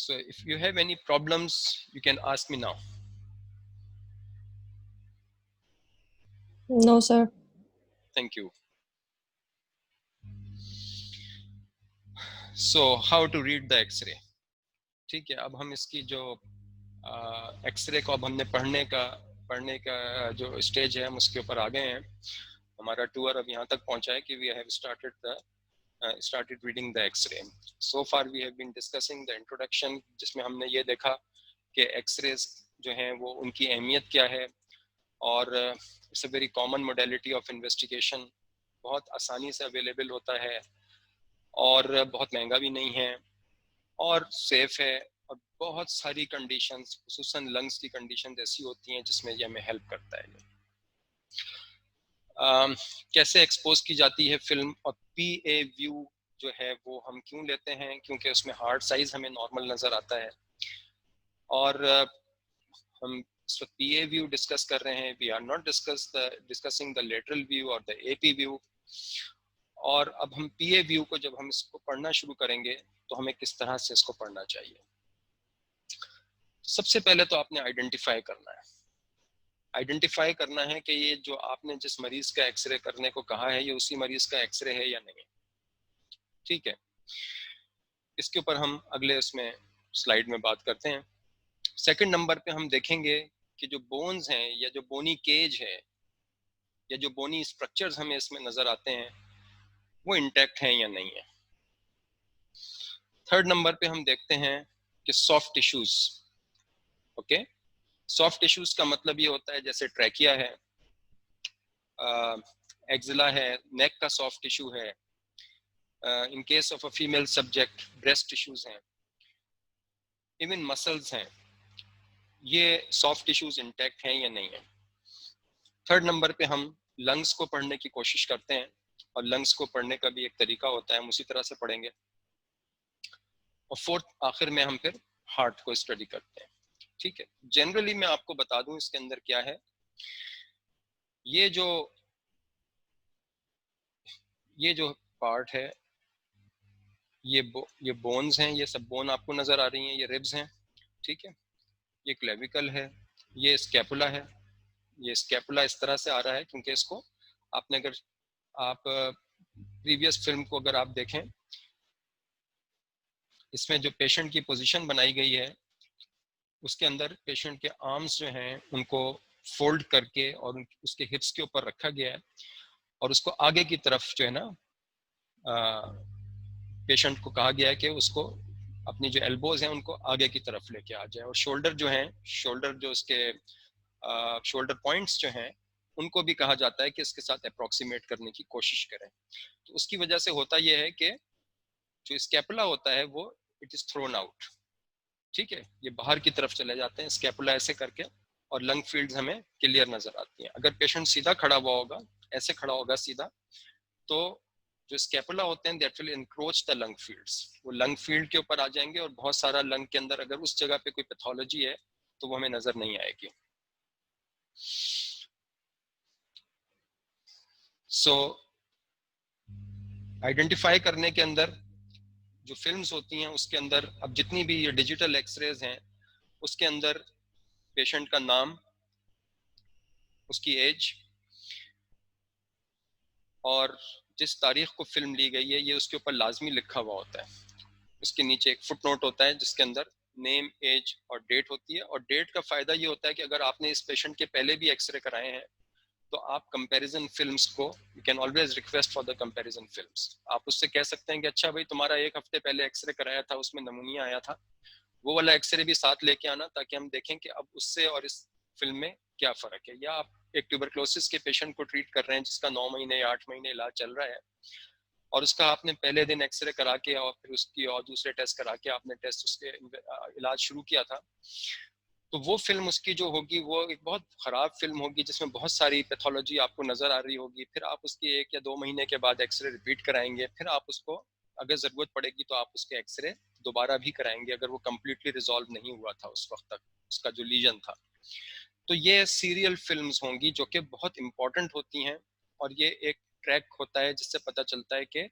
Speaker 1: So if you have any problems, you can ask me now.
Speaker 3: No, sir.
Speaker 1: Thank you. So how to read the X-ray? ठीक है, अब हम इसकी जो एक्सरे को अब हमने पढ़ने का जो स्टेज है हम उसके ऊपर आ गए हैं. हमारा टूर अब यहाँ तक पहुँचा है कि we have started reading the X-ray. So far we have been discussing the introduction, जिसमें हमने ये देखा कि एक्सरेज जो हैं वो उनकी अहमियत क्या है, और it's a very common modality of investigation, बहुत आसानी से अवेलेबल होता है और बहुत महंगा भी नहीं है और सेफ है, और बहुत सारी कंडीशंस, खुसूसन लंग्स की कंडीशन ऐसी होती हैं जिसमें ये हमें हेल्प करता है. कैसे एक्सपोज की जाती है फिल्म, और PA व्यू जो है वो हम क्यों लेते हैं, क्योंकि उसमें हार्ट साइज हमें नॉर्मल नज़र आता है. और हम इस वक्त PA व्यू डिस्कस कर रहे हैं. We are not discussing the lateral view और द AP व्यू. और अब हम PA व्यू को जब हम इसको पढ़ना शुरू करेंगे तो हमें किस तरह से इसको पढ़ना चाहिए. सबसे पहले तो आपने आइडेंटिफाई करना है कि ये जो आपने जिस मरीज का एक्सरे करने को कहा है ये उसी मरीज का एक्सरे है या नहीं. ठीक है, इसके ऊपर हम अगले इसमें स्लाइड में बात करते हैं. सेकंड नंबर पे हम देखेंगे कि जो बोन्स हैं या जो बोनी केज है या जो बोनी स्ट्रक्चर्स हमें इसमें नजर आते हैं वो इंटैक्ट हैं या नहीं है. थर्ड नंबर पे हम देखते हैं कि soft tissues. Okay, soft tissues का मतलब ये होता है जैसे ट्रैकिया है, एक्जिला है, नेक का सॉफ्ट टिश्यू है, in case of a female subject breast tissues हैं, इवन मसल्स हैं. ये सॉफ्ट टिश्यूज इंटैक्ट हैं या नहीं है. थर्ड नंबर पे हम लंग्स को पढ़ने की कोशिश करते हैं, और लंग्स को पढ़ने का भी एक तरीका होता है, हम उसी तरह से पढ़ेंगे. और फोर्थ आखिर में हम फिर हार्ट को स्टडी करते हैं. ठीक है, जनरली मैं आपको बता दूं इसके अंदर क्या है. ये जो पार्ट है, ये बोन्स हैं, ये सब बोन आपको नजर आ रही हैं, ये रिब्स हैं. ठीक है, ये क्लेविकल है, ये स्कैपुला है. ये स्कैपुला इस तरह से आ रहा है क्योंकि इसको आपने अगर आप प्रीवियस फिल्म को अगर आप देखें, इसमें जो पेशेंट की पोजीशन बनाई गई है उसके अंदर पेशेंट के आर्म्स जो हैं उनको फोल्ड करके और उसके हिप्स के ऊपर रखा गया है, और उसको आगे की तरफ जो है ना पेशेंट को कहा गया है कि उसको अपनी जो एल्बोज हैं उनको आगे की तरफ लेके आ जाए, और शोल्डर जो उसके शोल्डर पॉइंट्स जो हैं उनको भी कहा जाता है कि इसके साथ अप्रोक्सीमेट करने की कोशिश करें. तो उसकी वजह से होता यह है कि जो स्कैपुला होता है वो इट इज थ्रोन आउट. ठीक है, ये बाहर की तरफ चले जाते हैं स्कैपुला ऐसे करके, और लंग फील्ड्स हमें क्लियर नजर आती हैं. अगर पेशेंट सीधा खड़ा हुआ होगा, ऐसे खड़ा होगा सीधा, तो जो स्कैपुला होते हैं that will encroach the lung fields. वो लंग फील्ड के ऊपर आ जाएंगे और बहुत सारा लंग के अंदर अगर उस जगह पे कोई पैथोलॉजी है तो वो हमें नजर नहीं आएगी. सो आइडेंटिफाई करने के अंदर जो फिल्म्स होती हैं उसके अंदर अब जितनी भी ये डिजिटल एक्सरेज हैं उसके अंदर पेशेंट का नाम, उसकी एज, और जिस तारीख को फिल्म ली गई है ये उसके ऊपर लाजमी लिखा हुआ होता है. उसके नीचे एक फुट नोट होता है जिसके अंदर नेम, एज और डेट होती है. और डेट का फायदा ये होता है कि अगर आपने इस पेशेंट के पहले भी एक्सरे कराए हैं तो आप कंपैरिजन फिल्म्स को, you can always request for the comparison films. आप उससे कह सकते हैं कि अच्छा भाई तुम्हारा एक हफ्ते पहले एक्सरे कराया था उसमें नमूनिया आया था, वो वाला एक्सरे भी साथ लेके आना ताकि हम देखें कि अब उससे और इस फिल्म में क्या फर्क है. या आप एक ट्यूबरक्लोसिस के पेशेंट को ट्रीट कर रहे हैं जिसका 9 महीने या 8 महीने इलाज चल रहा है, और उसका आपने पहले दिन एक्सरे करा के और फिर उसकी और दूसरे टेस्ट करा के आपने टेस्ट उसके इलाज शुरू किया था, तो वो फिल्म उसकी जो होगी वो एक बहुत ख़राब फिल्म होगी जिसमें बहुत सारी पैथोलॉजी आपको नज़र आ रही होगी. फिर आप उसकी 1 या 2 महीने के बाद एक्सरे रिपीट कराएंगे, फिर आप उसको अगर ज़रूरत पड़ेगी तो आप उसके एक्सरे दोबारा भी कराएंगे अगर वो कम्प्लीटली रिजॉल्व नहीं हुआ था उस वक्त तक उसका जो लीजन था. तो ये सीरियल फिल्म्स होंगी जो कि बहुत इंपॉर्टेंट होती हैं, और ये एक ट्रैक होता है जिससे पता चलता है कि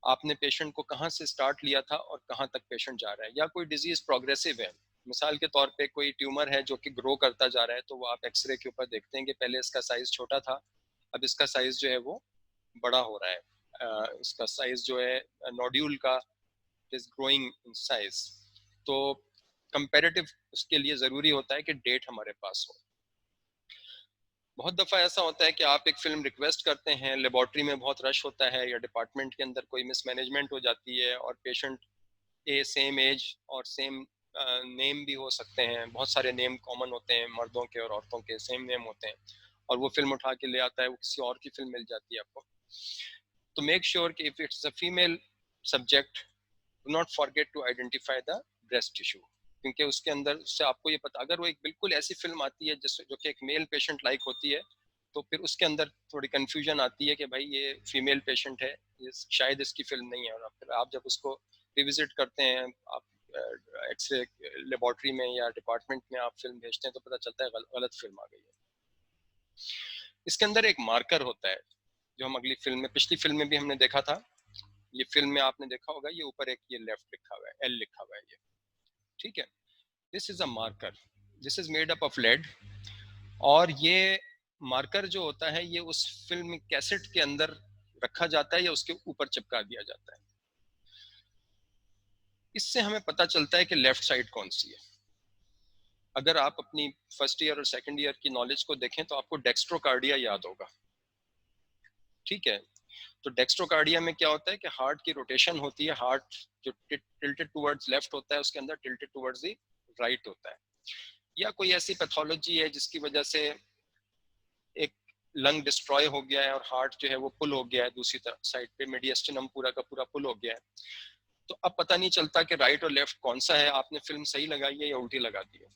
Speaker 1: आपने पेशेंट को कहाँ से स्टार्ट लिया था और कहाँ तक पेशेंट जा रहा है, या कोई डिजीज प्रोग्रेसिव है, मिसाल के तौर पे कोई ट्यूमर है जो कि ग्रो करता जा रहा है, तो वो आप एक्सरे के ऊपर देखते हैं कि पहले इसका साइज छोटा था, अब इसका साइज जो है वो बड़ा हो रहा है, इसका साइज जो है नोड्यूल का इज ग्रोइंग इन साइज। तो कंपेरेटिव उसके लिए ज़रूरी होता है कि डेट हमारे पास हो। बहुत दफ़ा ऐसा होता है कि आप एक फिल्म रिक्वेस्ट करते हैं, लेबॉर्ट्री में बहुत रश होता है या डिपार्टमेंट के अंदर कोई मिसमैनेजमेंट हो जाती है और पेशेंट ए सेम एज और सेम नेम भी हो सकते हैं, बहुत सारे नेम कॉमन होते हैं, मर्दों के और औरतों के सेम नेम होते हैं, और वो फिल्म उठा के ले आता है, वो किसी और की फिल्म मिल जाती है आपको। तो मेक श्योर कि if it's a female subject, do not forget to identify the breast tissue, क्योंकि उसके अंदर उससे आपको ये पता, अगर वो एक बिल्कुल ऐसी फिल्म आती है जिस जो कि एक मेल पेशेंट लाइक होती है, तो फिर उसके अंदर थोड़ी कंफ्यूजन आती है कि भाई ये फीमेल पेशेंट है, ये शायद इसकी फिल्म नहीं है, और फिर आप जब उसको रिविजिट करते हैं, आप एक्सरे लेबॉर्ट्री में या डिपार्टमेंट में आप फिल्म भेजते हैं, तो पता चलता है गलत फिल्म आ गई है। इसके अंदर एक मार्कर होता है जो हम अगली फिल्म में, पिछली फिल्म में भी हमने देखा था, ये फिल्म में आपने देखा होगा, ये ऊपर एक ये लेफ्ट लिखा हुआ है, एल लिखा हुआ है ये, ठीक है। This is a marker, this is made up of lead, और ये मार्कर जो होता है ये उस फिल्म कैसेट के अंदर रखा जाता है या उसके ऊपर चिपका दिया जाता है। इससे हमें पता चलता है कि लेफ्ट साइड कौन सी है। अगर आप अपनी फर्स्ट ईयर और सेकंड ईयर की नॉलेज को देखें तो आपको डेक्स्ट्रोकार्डिया याद होगा, ठीक है। तो डेक्स्ट्रोकार्डिया में क्या होता है कि हार्ट की रोटेशन होती है, हार्ट जो टिल्टेड टुवर्ड्स लेफ्ट होता है उसके अंदर टिल्टेड टुवर्ड्स द राइट होता है, या कोई ऐसी पैथोलॉजी है जिसकी वजह से एक लंग डिस्ट्रॉय हो गया है और हार्ट जो है वो पुल हो गया है, दूसरी तरफ साइड पे मीडियस्टिनम पूरा का पूरा पुल हो गया है, तो अब पता नहीं चलता कि राइट और लेफ्ट कौन सा है, आपने फिल्म सही लगाई है या उल्टी लगा दी है।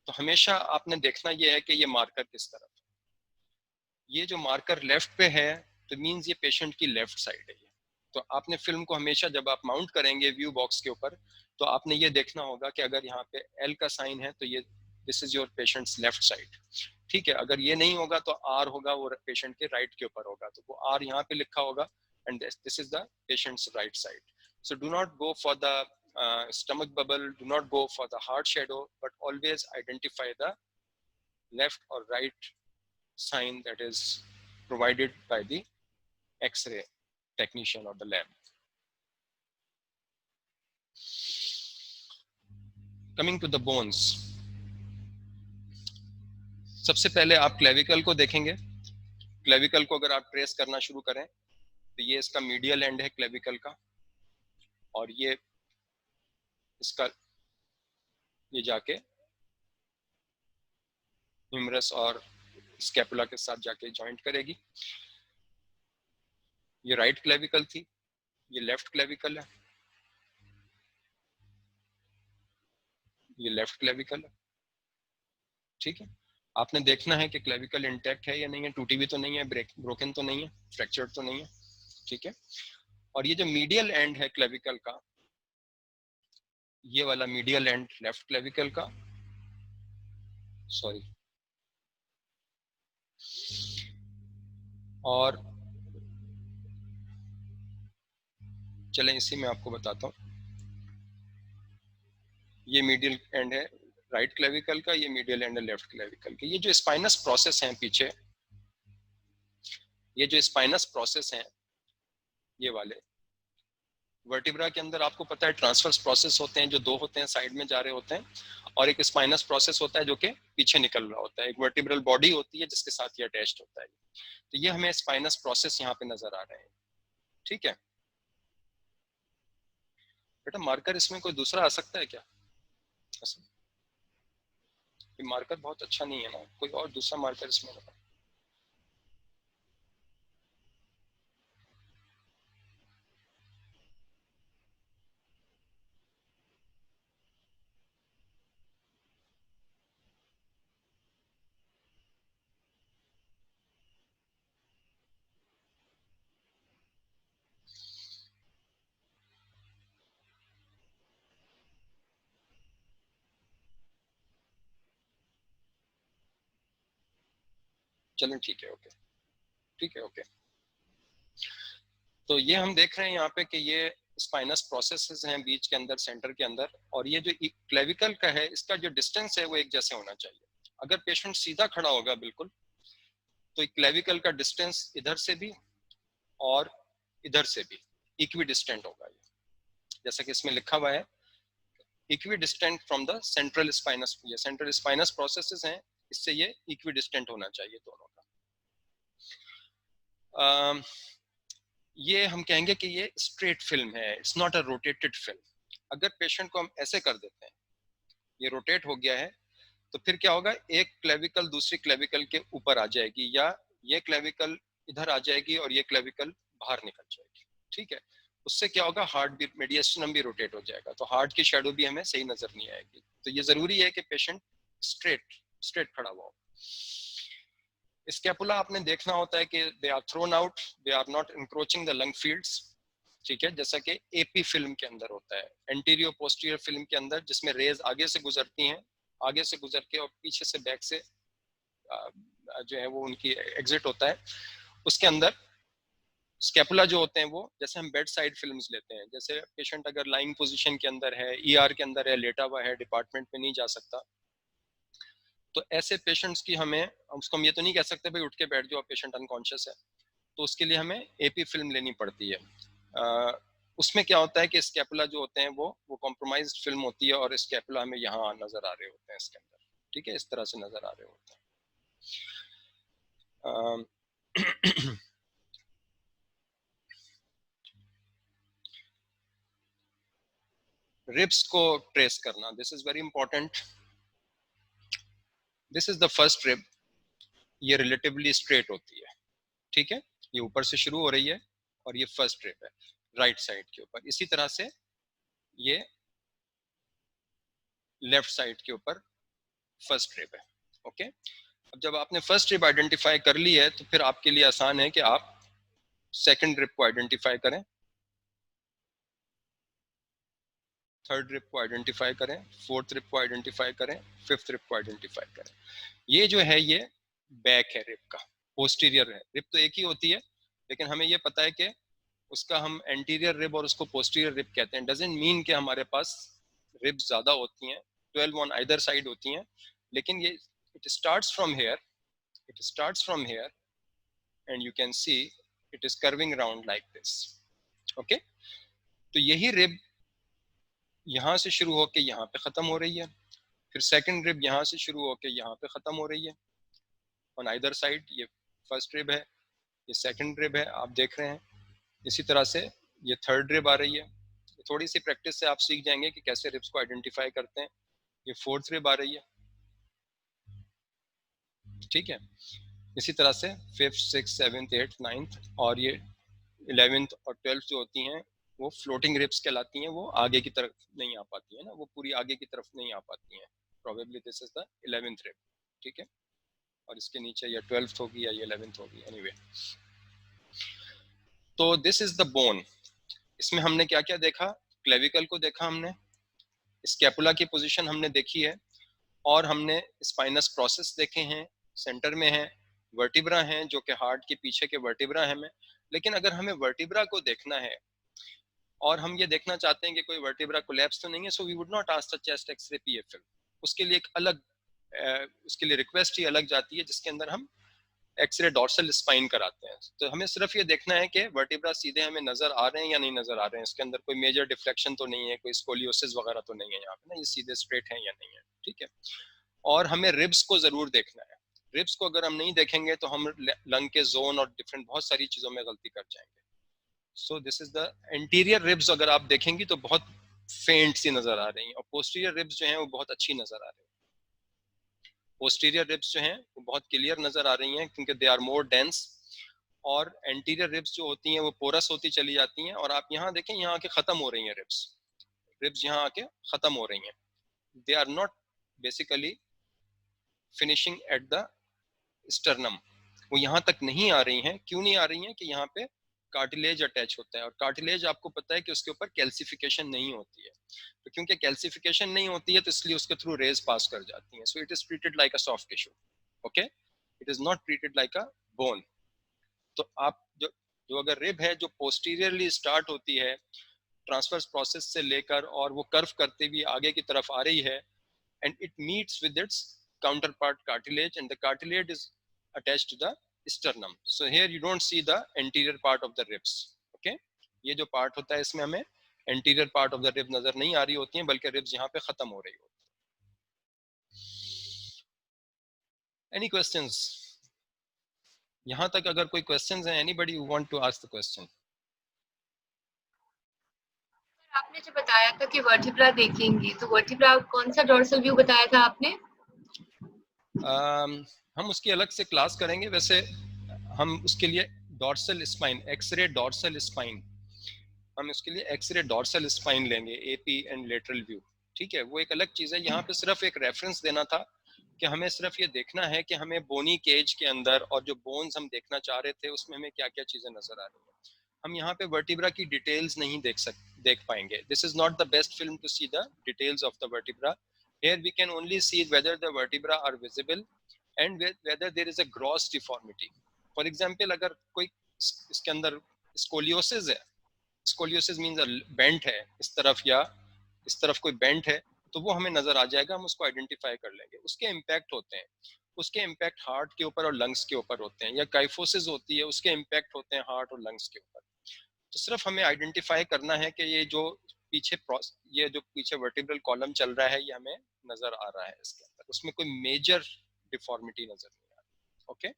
Speaker 1: तो हमेशा आपने देखना यह है कि ये मार्कर किस तरफ है। ये जो मार्कर लेफ्ट पे है तो मींस ये पेशेंट की लेफ्ट साइड है ये। तो आपने फिल्म को हमेशा जब आप माउंट करेंगे व्यू बॉक्स के ऊपर, तो आपने ये देखना होगा कि अगर यहाँ पे एल का साइन है तो ये this is your patients left side, ठीक है। अगर ये नहीं होगा तो आर होगा, वो पेशेंट के राइट के ऊपर होगा, तो वो आर यहाँ पे लिखा होगा, and this is the patients right side. So do not go for the stomach bubble, do not go for the hard shadow, but always identify the left or right sign that is provided by the X-ray technician or the lab. Coming to the bones, सबसे पहले आप क्लेविकल को देखेंगे। क्लेविकल को अगर आप ट्रेस करना शुरू करें तो ये इसका मीडियल एंड है क्लेविकल का, और ये इसका ये जाके ह्यूमरस और स्कैपुला के साथ जाके जॉइंट करेगी। ये राइट क्लेविकल थी, ये लेफ्ट क्लेविकल है, ये लेफ्ट क्लेविकल है, ठीक है। आपने देखना है कि क्लेविकल इंटैक्ट है या नहीं है, टूटी भी तो नहीं है, ब्रोकन तो नहीं है, फ्रैक्चर्ड तो नहीं है, ठीक है। और ये जो मीडियल एंड है क्लेविकल का, ये वाला मीडियल एंड लेफ्ट क्लेविकल का, सॉरी, और चलें इसी में आपको बताता हूँ। ये मीडियल एंड है राइट क्लेविकल का, ये मीडियल एंड है लेफ्ट क्लेविकल का। ये जो स्पाइनस प्रोसेस हैं पीछे, ये जो स्पाइनस प्रोसेस हैं ये वाले वर्टिब्रा के अंदर, आपको पता है ट्रांसफर्स प्रोसेस होते हैं जो दो होते हैं, साइड में जा रहे होते हैं, और एक स्पाइनस प्रोसेस होता है जो कि पीछे निकल रहा होता है। एक वर्टिब्रल बॉडी होती है जिसके साथ ये अटैच्ड होता है। तो ये हमें स्पाइनस प्रोसेस यहाँ पे नजर आ रहे हैं, ठीक है। बेटा मार्कर इसमें कोई दूसरा आ सकता है क्या? ये मार्कर बहुत अच्छा नहीं है ना, कोई और दूसरा मार्कर इसमें लगा। चलें ठीक है, ओके, ठीक है, ओके। तो ये हम देख रहे हैं यहाँ पे कि ये स्पाइनस प्रोसेसेस हैं बीच के अंदर, सेंटर के अंदर, और ये जो क्लेविकल का है इसका जो डिस्टेंस है वो एक जैसे होना चाहिए। अगर पेशेंट सीधा खड़ा होगा बिल्कुल तो क्लेविकल का डिस्टेंस इधर से भी और इधर से भी इक्वी डिस्टेंट होगा, जैसा कि इसमें लिखा हुआ है equi distant from the central spinous. ये सेंट्रल स्पाइनस प्रोसेसेस हैं, इससे ये इक्वी डिस्टेंट होना चाहिए दोनों का। ये हम कहेंगे कि ये स्ट्रेट फिल्म है, it's not a rotated film. अगर पेशेंट को हम ऐसे कर देते हैं, ये रोटेट हो गया है, तो फिर क्या होगा, एक क्लेविकल दूसरी क्लेविकल के ऊपर आ जाएगी, या ये क्लेविकल इधर आ जाएगी और ये क्लेविकल बाहर निकल जाएगी। ठीक है, उससे क्या होगा, हार्ट भी, मीडियस्टिनम भी रोटेट हो जाएगा, तो हार्ट की शेडो भी हमें सही नजर नहीं आएगी। तो ये जरूरी है कि पेशेंट स्ट्रेट खड़ा हुआ हो। स्कैपुला आपने देखना होता है कि they are thrown out, they are not encroaching the lung fields. ठीक है, जैसा कि एपी फिल्म के अंदर होता है, एंटीरियर पोस्टीरियर फिल्म के अंदर, जिसमें रेज आगे से गुजरती हैं, आगे से गुजर के और पीछे से बैक से जो है वो उनकी एग्जिट होता है। उसके अंदर स्कैपुला जो होते हैं वो, जैसे हम बेड साइड फिल्म्स लेते हैं, जैसे पेशेंट अगर लाइंग पोजीशन के अंदर है, ईआर के अंदर है, लेटा हुआ है, डिपार्टमेंट में नहीं जा सकता, तो ऐसे पेशेंट्स की हमें, उसको हम ये तो नहीं कह सकते भाई उठ के बैठ जाओ पेशेंट अनकॉन्शियस है, तो उसके लिए हमें एपी फिल्म लेनी पड़ती है। उसमें क्या होता है कि स्कैपुला जो होते हैं वो कॉम्प्रोमाइज्ड फिल्म होती है, और स्कैपुला हमें यहाँ नजर आ रहे होते हैं इसके अंदर। ठीक है, इस तरह से नजर आ रहे होते हैं। रिब्स को ट्रेस करना, this is very important. This is the first rib, ये रिलेटिवली स्ट्रेट होती है। ठीक है, ये ऊपर से शुरू हो रही है और ये फर्स्ट रिब है राइट साइड के ऊपर। इसी तरह से ये लेफ्ट साइड के ऊपर फर्स्ट रिब है। ओके, अब जब आपने फर्स्ट रिब आइडेंटिफाई कर ली है तो फिर आपके लिए आसान है कि आप सेकंड रिब को आइडेंटिफाई करें, थर्ड रिब को आइडेंटिफाई करें, फोर्थ रिब को आइडेंटिफाई करें, फिफ्थ रिब को आइडेंटिफाई करें। ये जो है ये बैक है रिब का, पोस्टीरियर है। रिब तो एक ही होती है, लेकिन हमें ये पता है कि उसका हम एंटीरियर रिब और उसको पोस्टीरियर रिब कहते हैं। डजंट मीन कि हमारे पास रिब ज्यादा होती हैं, 12 ऑन आइदर साइड होती हैं, लेकिन ये it starts from here, it starts from here and you can see it is curving round like this. Okay, तो यही रिब यहाँ से शुरू होकर यहाँ पे खत्म हो रही है, फिर सेकंड रिब यहाँ से शुरू होकर यहाँ पे खत्म हो रही है ऑन आइदर साइड। ये फर्स्ट रिब है, ये सेकंड रिब है, आप देख रहे हैं। इसी तरह से ये थर्ड रिब आ रही है। थोड़ी सी प्रैक्टिस से आप सीख जाएंगे कि कैसे रिब्स को आइडेंटिफाई करते हैं। ये फोर्थ रिब आ रही है। ठीक है, इसी तरह से fifth, six, seventh, eighth, ninth, और ये 11th और 12th जो होती हैं वो फ्लोटिंग रिब्स कहलाती हैं। वो आगे की तरफ नहीं आ पाती है ना, वो पूरी आगे की तरफ नहीं आ पाती हैं। Probably this is the 11th rib. ठीक है, और इसके नीचे या 12th होगी या ये 11th होगी, एनीवे। तो दिस इज द बोन। इसमें हमने क्या क्या देखा, क्लेविकल को देखा हमने, स्कैपुला की पोजीशन हमने देखी है, और हमने स्पाइनस प्रोसेस देखे हैं, सेंटर में है, वर्टिब्रा हैं जो कि हार्ट के पीछे के वर्टिब्रा हैं। लेकिन अगर हमें वर्टिब्रा को देखना है और हम ये देखना चाहते हैं कि कोई वर्टिब्रा कोलैप्स तो नहीं है, so we would not ask the chest x-ray PFL. उसके लिए एक अलग उसके लिए रिक्वेस्ट ही अलग जाती है, जिसके अंदर हम एक्सरे डॉर्सल स्पाइन कराते हैं। तो हमें सिर्फ ये देखना है कि वर्टिब्रा सीधे हमें नजर आ रहे हैं या नहीं नजर आ रहे हैं, इसके अंदर कोई मेजर डिफ्लेक्शन तो नहीं है, कोई स्कोलियोसिस वगैरह तो नहीं है यहाँ पे ना, ये सीधे स्ट्रेट है या नहीं है। ठीक है, और हमें रिब्स को जरूर देखना है। रिब्स को अगर हम नहीं देखेंगे तो हम लंग के जोन और डिफरेंट बहुत सारी चीजों में गलती कर जाएंगे। सो this is the anterior ribs, अगर आप देखेंगी तो बहुत फेंट सी नजर आ रही हैं, और पोस्टीरियर रिब्स जो हैं वो बहुत अच्छी नजर आ रही हैं। पोस्टीरियर रिब्स जो हैं वो बहुत क्लियर नजर आ रही हैं क्योंकि दे आर मोर डेंस, और एंटीरियर रिब्स जो होती हैं वो पोरस होती चली जाती हैं। और आप यहाँ देखें, यहाँ आके खत्म हो रही हैं रिब्स, रिब्स यहाँ आके खत्म हो रही हैं। They are not basically finishing at the sternum, वो यहाँ तक नहीं आ रही हैं। क्यों नहीं आ रही हैं कि यहाँ पे कार्टिलेज अटैच होता है, और कार्टिलेज आपको पता है कि उसके ऊपर कैल्सिफिकेशन नहीं होती है। तो क्योंकि कैल्सिफिकेशन नहीं होती है तो इसलिए उसके थ्रू रेज पास कर जाती हैं। So it is treated like a soft tissue. Okay, it is not treated like a bone. तो आप जो जो अगर रिब है जो पोस्टीरियरली स्टार्ट होती है ट्रांसवर्स प्रोसेस से लेकर और वो कर्व करते हुए आगे की तरफ आ रही है, and it meets with its counterpart cartilage, and the cartilage is attached to the sternum. So here you don't see the anterior part of the ribs. Okay, ये जो part होता है इसमें हमें anterior part of the rib नजर नहीं आ रही होती है, बल्कि ribs यहाँ पे खत्म हो रही होती है. Any questions? यहाँ तक अगर कोई questions है, anybody who want to ask the question?
Speaker 3: आपने जो बताया था कि वर्टिब्रा देखेंगे, तो वर्टिब्रा कौन सा डोर्सल व्यू बताया था आपने?
Speaker 1: हम उसकी अलग से क्लास करेंगे. वैसे हम उसके लिए dorsal spine, x-ray dorsal spine, हम इसके लिए एक्सरे डॉर्सल स्पाइन लेंगे, एपी एंड लेटरल व्यू. ठीक है, वो एक अलग चीज है. यहाँ पे सिर्फ एक रेफरेंस देना था कि हमें सिर्फ ये देखना है कि हमें बोनी केज के अंदर और जो बोन्स हम देखना चाह रहे थे उसमें हमें क्या क्या चीजें नजर आ रही है. हम यहाँ पे वर्टिब्रा की डिटेल्स नहीं देख पाएंगे. This is not the best film to see the details of the vertebra. Here we can only see whether the vertebra are visible and whether there is a gross deformity. For example, अगर कोई इसके अंदर स्कोलियोसिस है, स्कोलियोसिस मींस बेंट है इस तरफ या इस तरफ कोई बेंट है, तो वो हमें नजर आ जाएगा, हम उसको आइडेंटिफाई कर लेंगे. उसके इम्पैक्ट होते हैं, उसके इम्पैक्ट हार्ट के ऊपर और लंग्स के ऊपर होते हैं, या काइफोसिस होती है उसके इम्पैक्ट होते हैं हार्ट और लंग्स के ऊपर. तो सिर्फ हमें आइडेंटिफाई करना है कि ये जो पीछे वर्टिब्रल कॉलम चल रहा है ये हमें नजर आ रहा है इसके अंदर, उसमें कोई मेजर डिफॉर्मिटी नजर नहीं आ रही. ओके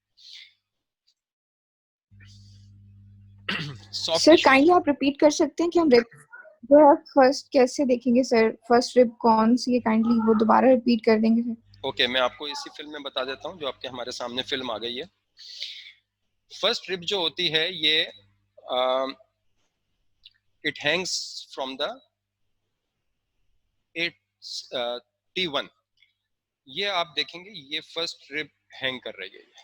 Speaker 2: सर काइंडली आप रिपीट कर सकते हैं कि हम रिब जो है फर्स्ट कैसे देखेंगे सर? फर्स्ट रिब कौन सी है, काइंडली वो दोबारा रिपीट कर देंगे सर?
Speaker 1: ओके, मैं आपको इसी फिल्म में बता देता हूँ जो आपके हमारे सामने फिल्म आ गई है. फर्स्ट रिब जो होती है ये it Hanks from the T1. ये आप देखेंगे ये फर्स्ट रिब हैंग कर रही है,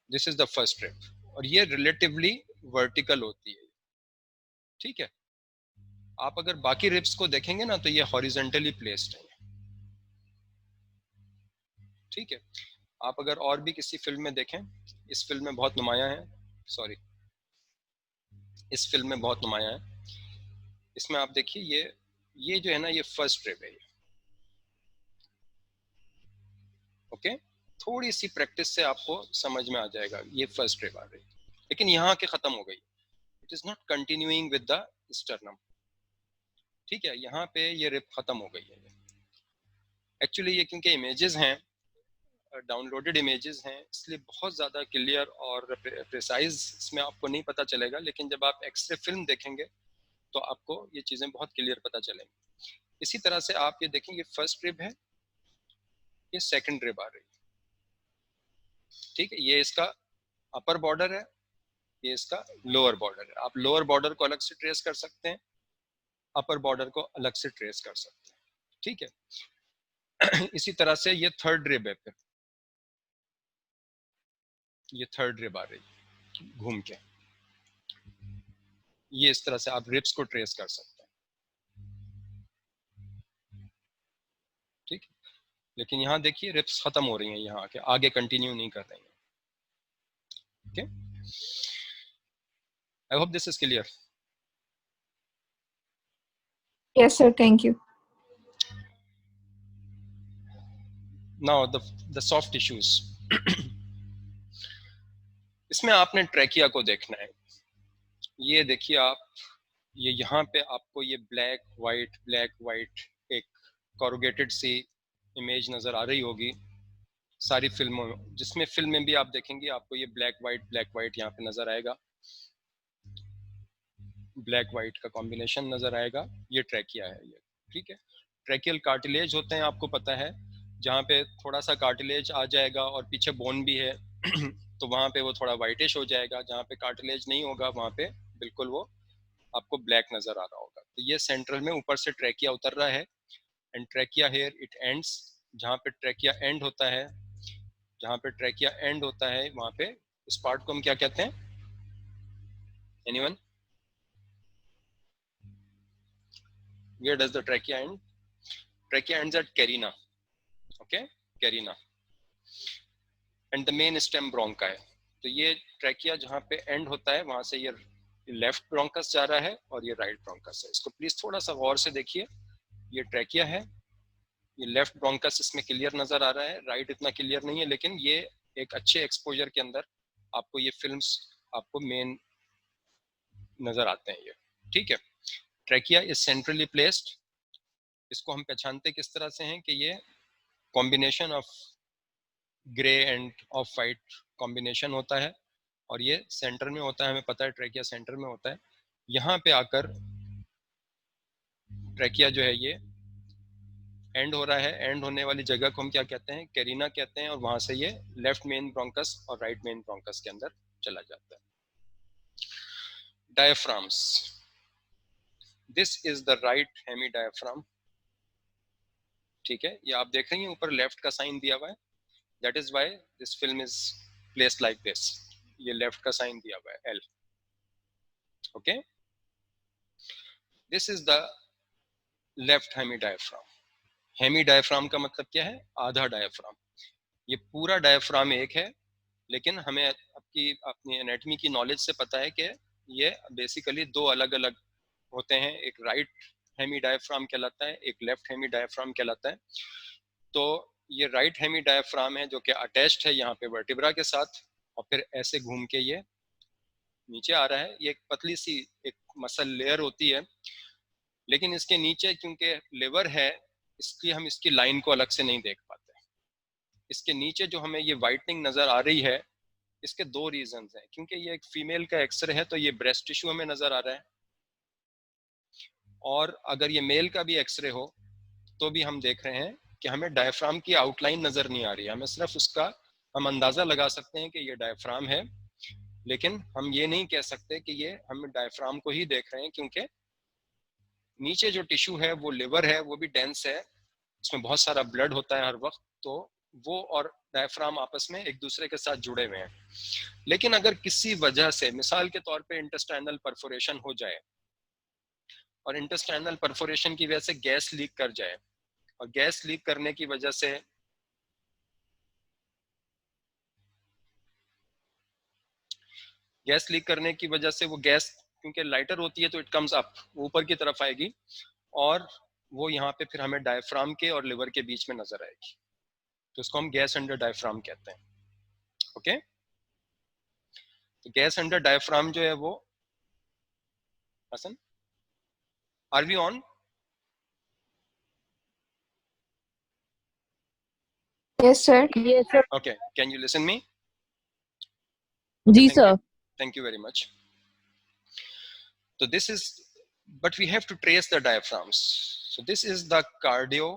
Speaker 1: this is the first rib, और ये रिलेटिवली वर्टिकल होती है. ठीक है, आप अगर बाकी रिब्स को देखेंगे ना तो ये हॉरिजॉन्टली प्लेस्ड है. ठीक है, आप अगर और भी किसी फिल्म में देखें, इस फिल्म में बहुत नुमाया है, सॉरी इस फिल्म में बहुत नुमाया है, इसमें आप देखिए ये जो है ना ये फर्स्ट रिब है. ओके, थोड़ी सी प्रैक्टिस से आपको समझ में आ जाएगा ये फर्स्ट रिब आ रही, लेकिन यहाँ के खत्म हो गई. It is not continuing with the sternum. ठीक है, यहाँ पे ये रिब खत्म हो गई है. एक्चुअली ये क्योंकि इमेजेस हैं, डाउनलोडेड इमेजेस हैं, इसलिए बहुत ज़्यादा क्लियर और प्रिसाइज इसमें आपको नहीं पता चलेगा, लेकिन जब आप एक्सरे फिल्म देखेंगे तो आपको ये चीज़ें बहुत क्लियर पता चलेंगी. इसी तरह से आप ये देखेंगे फर्स्ट रिब है, ये सेकंड रिब आ रही है. ठीक है, ये इसका अपर बॉर्डर है, ये इसका लोअर बॉर्डर है. आप लोअर बॉर्डर को अलग से ट्रेस कर सकते हैं, अपर बॉर्डर को अलग से ट्रेस कर सकते हैं. ठीक है इसी तरह से ये थर्ड रिब है, फिर ये थर्ड रिब आ रही है घूम के, ये इस तरह से आप रिब्स को ट्रेस कर सकते हैं. ठीक है, लेकिन यहाँ देखिए रिब्स खत्म हो रही हैं, यहाँ आके आगे कंटिन्यू नहीं कर रही हैं. Okay, I hope this is clear.
Speaker 2: Yes sir, thank you.
Speaker 1: Now the soft tissues. इसमें आपने ट्रैकिया को देखना है. ये देखिए आप, ये यहाँ पे आपको ये ब्लैक वाइट एक कॉरुगेटेड सी इमेज नज़र आ रही होगी सारी फिल्मों में. जिसमें फिल्म में भी आप देखेंगे आपको ये ब्लैक वाइट यहाँ पे नज़र आएगा, ब्लैक वाइट का कॉम्बिनेशन नज़र आएगा. ये ट्रैकिया है ये. ठीक है, ट्रैकियल कार्टिलेज होते हैं, आपको पता है, जहाँ पे थोड़ा सा कार्टिलेज आ जाएगा और पीछे बोन भी है तो वहाँ पे वो थोड़ा वाइटिश हो जाएगा. जहाँ पे कार्टिलेज नहीं होगा वहाँ पे बिल्कुल वो आपको ब्लैक नजर आ रहा होगा. तो ये सेंट्रल में ऊपर से ट्रैकिया उतर रहा है, and trachea here it ends. जहाँ पे ट्रैकिया एंड होता है, जहाँ पे ट्रैकिया एंड होता है वहाँ पे उस पार्ट को हम क्या कहते हैं? Anyone? Where does the trachea end? Trachea ends at carina. Okay, carina. And the main stem bronchi. तो ये ट्रैकिया जहाँ पे एंड होता है वहां से ये लेफ्ट ब्रोंकस जा रहा है और ये राइट ब्रोंकस है। इसको प्लीज थोड़ा सा गौर से देखिए। ये ट्रैकिया है, ये लेफ्ट ब्रोंकस इसमें क्लियर नजर आ रहा है, राइट इतना क्लियर नहीं है, लेकिन ये एक अच्छे एक्सपोजर के अंदर आपको ये फिल्म्स आपको मेन नजर आते हैं ये। ठीक है, ट्रैकिया इज सेंट्रली प्लेस्ड। इसको हम पहचानते किस तरह से हैं कि ये combination of grey end of white combination होता है और ये सेंटर में होता है, हमें पता है ट्रैकिया सेंटर में होता है। यहाँ पे आकर ट्रैकिया जो है ये एंड हो रहा है, एंड होने वाली जगह को हम क्या कहते हैं, कैरिना कहते हैं, और वहां से ये लेफ्ट मेन ब्रोंकस और राइट मेन ब्रोंकस के अंदर चला जाता है। Diaphragms, this is the right hemi diaphragm. ठीक है, ये आप देख रहे हैं ऊपर लेफ्ट का साइन दिया हुआ है, that is why this film is placed like this. ये लेफ्ट का साइन दिया हुआ है L. Okay, this is the left hemi diaphragm. Hemi diaphragm का मतलब क्या है, आधा डायफ्राम। ये पूरा डायफ्राम एक है, लेकिन हमें आपकी अपनी एनाटॉमी की नॉलेज से पता है कि ये बेसिकली दो अलग अलग होते हैं। एक राइट हेमी डायफ्राम कहलाता है, एक लेफ्ट हेमी डायफ्राम कहलाता है। तो ये राइट हेमी डायफ्राम है जो कि अटैच्ड है यहाँ पे वर्टिब्रा के साथ, और फिर ऐसे घूम के ये नीचे आ रहा है। ये एक पतली सी एक मसल लेयर होती है, लेकिन इसके नीचे क्योंकि लिवर है इसलिए हम इसकी लाइन को अलग से नहीं देख पाते। इसके नीचे जो हमें ये वाइटनिंग नजर आ रही है, इसके दो रीजंस हैं। क्योंकि ये एक फीमेल का एक्सरे है तो ये ब्रेस्ट टिश्यू हमें नजर आ रहा है, और अगर ये मेल का भी एक्सरे हो तो भी हम देख रहे हैं कि हमें डायफ्राम की आउटलाइन नजर नहीं आ रही है। हमें सिर्फ उसका हम अंदाजा लगा सकते हैं कि ये डायफ्राम है, लेकिन हम ये नहीं कह सकते कि ये हम डायफ्राम को ही देख रहे हैं, क्योंकि नीचे जो टिश्यू है वो लिवर है, वो भी डेंस है, उसमें बहुत सारा ब्लड होता है हर वक्त, तो वो और डायफ्राम आपस में एक दूसरे के साथ जुड़े हुए हैं। लेकिन अगर किसी वजह से मिसाल के तौर पे इंटेस्टाइनल परफोरेशन हो जाए और इंटेस्टाइनल परफोरेशन की वजह से गैस लीक कर जाए, और गैस लीक करने की वजह से वो गैस क्योंकि लाइटर होती है तो इट कम्स अप, ऊपर की तरफ आएगी, और वो यहाँ पे फिर हमें डायफ्राम के और लिवर के बीच में नजर आएगी। तो इसको हम गैस अंडर डायफ्राम कहते हैं। ओके, तो गैस अंडर डायफ्राम जो है वो, Hassan, are we on?
Speaker 2: Yes, sir.
Speaker 4: Yes, sir.
Speaker 1: Okay, can you listen me?
Speaker 4: Ji,
Speaker 1: Thank
Speaker 4: sir.
Speaker 1: you. Thank you very much. So this is, but we have to trace the diaphragms. So this is the cardio,